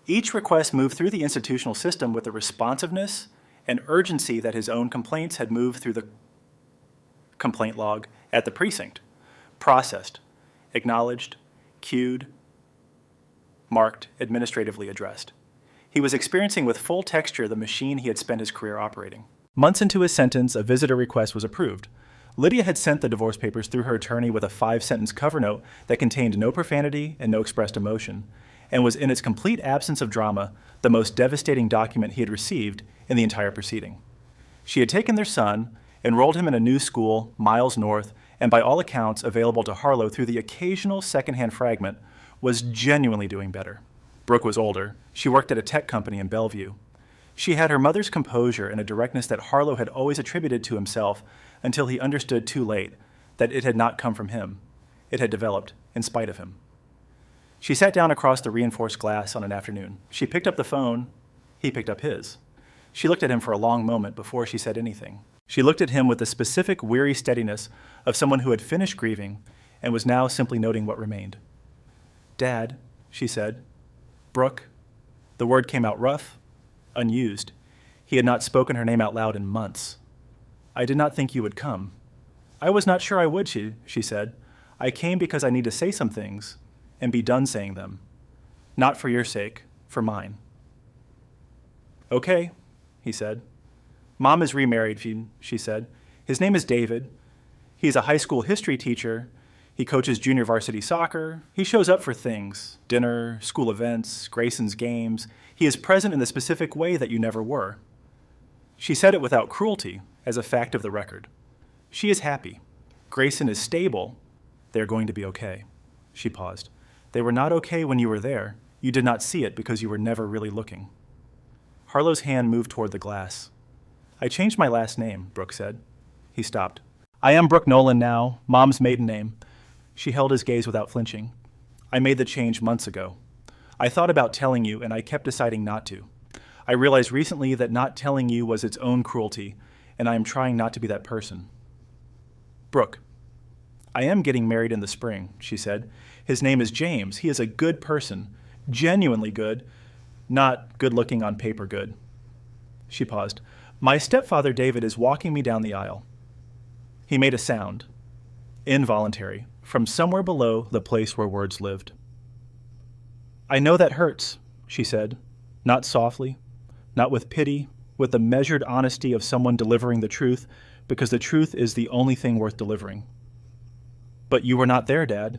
Each request moved through the institutional system with a responsiveness and urgency that his own complaints had moved through the complaint log at the precinct, processed, acknowledged, queued, marked, administratively addressed. He was experiencing with full texture the machine he had spent his career operating. Months into his sentence, a visitor request was approved. Lydia had sent the divorce papers through her attorney with a 5-sentence cover note that contained no profanity and no expressed emotion, and was in its complete absence of drama the most devastating document he had received in the entire proceeding. She had taken their son, enrolled him in a new school miles north, and by all accounts available to Harlow through the occasional secondhand fragment, was genuinely doing better. Brooke was older. She worked at a tech company in Bellevue. She had her mother's composure and a directness that Harlow had always attributed to himself until he understood too late that it had not come from him. It had developed in spite of him. She sat down across the reinforced glass on an afternoon. She picked up the phone. He picked up his. She looked at him for a long moment before she said anything. She looked at him with the specific weary steadiness of someone who had finished grieving and was now simply noting what remained. "Dad," she said. "Brooke." The word came out rough, unused. He had not spoken her name out loud in months. "I did not think you would come." "I was not sure I would," she said. "I came because I need to say some things and be done saying them. Not for your sake, for mine." "Okay," he said. "Mom is remarried," she said. "His name is David. He's a high school history teacher. He coaches junior varsity soccer. He shows up for things, dinner, school events, Grayson's games. He is present in the specific way that you never were." She said it without cruelty, as a fact of the record. "She is happy. Grayson is stable. They're going to be okay." She paused. "They were not okay when you were there. You did not see it because you were never really looking." Harlow's hand moved toward the glass. "I changed my last name," Brooke said. He stopped. "I am Brooke Nolan now, Mom's maiden name." She held his gaze without flinching. "I made the change months ago. I thought about telling you, and I kept deciding not to. I realized recently that not telling you was its own cruelty, and I am trying not to be that person." "Brooke, I am getting married in the spring," she said. "His name is James. He is a good person, genuinely good, not good-looking on paper good." She paused. "My stepfather, David, is walking me down the aisle." He made a sound, involuntary, from somewhere below the place where words lived. "I know that hurts," she said, not softly, not with pity, with the measured honesty of someone delivering the truth, because the truth is the only thing worth delivering. "But you were not there, Dad.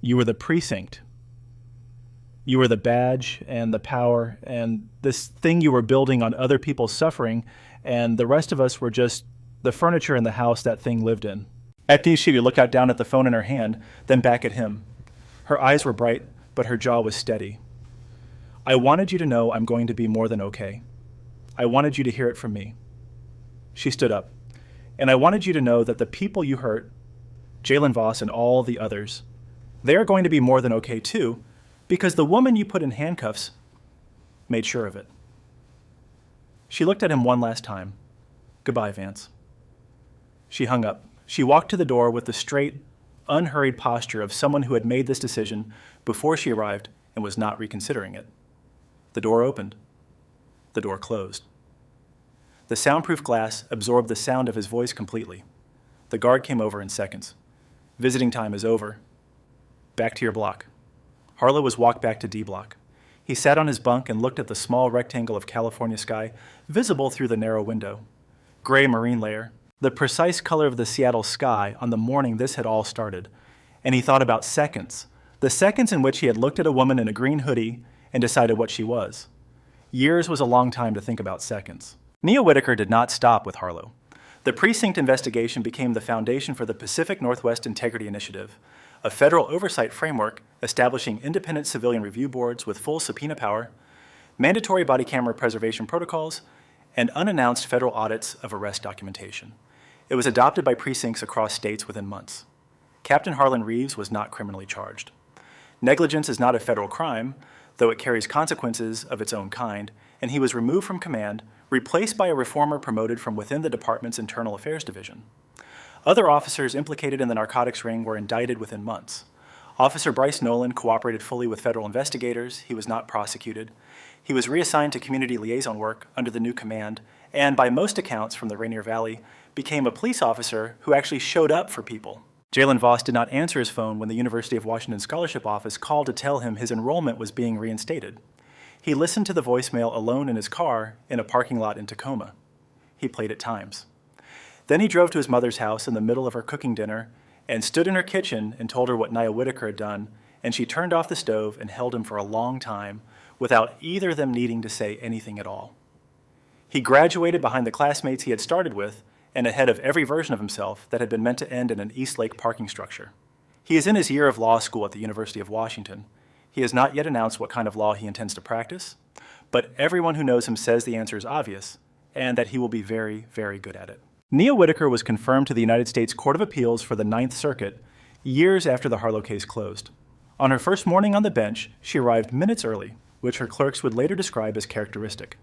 You were the precinct. You were the badge and the power and this thing you were building on other people's suffering, and the rest of us were just the furniture in the house that thing lived in." At these, she looked out down at the phone in her hand, then back at him. Her eyes were bright, but her jaw was steady. "I wanted you to know I'm going to be more than okay. I wanted you to hear it from me." She stood up. "And I wanted you to know that the people you hurt, Jalen Voss and all the others, They are going to be more than okay too, because the woman you put in handcuffs made sure of it. She looked at him one last time. Goodbye, Vance. She hung up. She walked to the door with the straight, unhurried posture of someone who had made this decision before she arrived and was not reconsidering it. The door opened. The door closed. The soundproof glass absorbed the sound of his voice completely. The guard came over in seconds. Visiting time is over. Back to your block. Harlow was walked back to D block. He sat on his bunk and looked at the small rectangle of California sky visible through the narrow window. Gray marine layer, the precise color of the Seattle sky on the morning this had all started. And he thought about seconds, the seconds in which he had looked at a woman in a green hoodie and decided what she was. Years was a long time to think about seconds. Nia Whitaker did not stop with Harlow. The Precinct investigation became the foundation for the Pacific Northwest Integrity Initiative, a federal oversight framework establishing independent civilian review boards with full subpoena power, mandatory body camera preservation protocols, and unannounced federal audits of arrest documentation. It was adopted by precincts across states within months. Captain Harlan Reeves was not criminally charged. Negligence is not a federal crime, though it carries consequences of its own kind, and he was removed from command, replaced by a reformer promoted from within the department's Internal Affairs Division. Other officers implicated in the narcotics ring were indicted within months. Officer Bryce Nolan cooperated fully with federal investigators. He was not prosecuted. He was reassigned to community liaison work under the new command, and by most accounts from the Rainier Valley, became a police officer who actually showed up for people. Jalen Voss did not answer his phone when the University of Washington Scholarship Office called to tell him his enrollment was being reinstated. He listened to the voicemail alone in his car in a parking lot in Tacoma. He played it times. Then he drove to his mother's house in the middle of her cooking dinner and stood in her kitchen and told her what Nia Whitaker had done, and she turned off the stove and held him for a long time without either of them needing to say anything at all. He graduated behind the classmates he had started with and ahead of every version of himself that had been meant to end in an East Lake parking structure. He is in his year of law school at the University of Washington. He has not yet announced what kind of law he intends to practice, but everyone who knows him says the answer is obvious and that he will be very, very good at it. Nia Whitaker was confirmed to the United States Court of Appeals for the Ninth Circuit years after the Harlow case closed. On her first morning on the bench, she arrived minutes early, which her clerks would later describe as characteristic.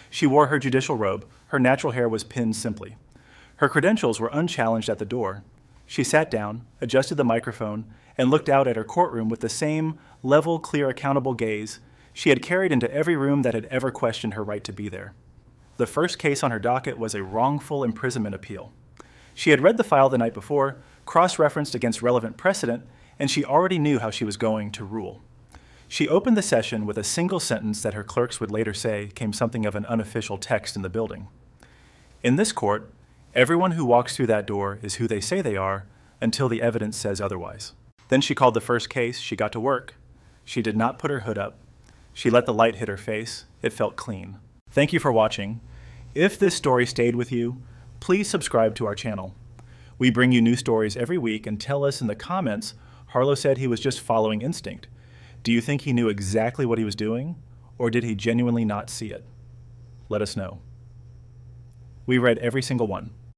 She wore her judicial robe. Her natural hair was pinned simply. Her credentials were unchallenged at the door. She sat down, adjusted the microphone, and looked out at her courtroom with the same level, clear, accountable gaze she had carried into every room that had ever questioned her right to be there. The first case on her docket was a wrongful imprisonment appeal. She had read the file the night before, cross-referenced against relevant precedent, and she already knew how she was going to rule. She opened the session with a single sentence that her clerks would later say came something of an unofficial text in the building. In this court, everyone who walks through that door is who they say they are until the evidence says otherwise. Then she called the first case. She got to work. She did not put her hood up. She let the light hit her face. It felt clean. Thank you for watching. If this story stayed with you, please subscribe to our channel. We bring you new stories every week, and tell us in the comments, Harlow said he was just following instinct. Do you think he knew exactly what he was doing, or did he genuinely not see it? Let us know. We read every single one.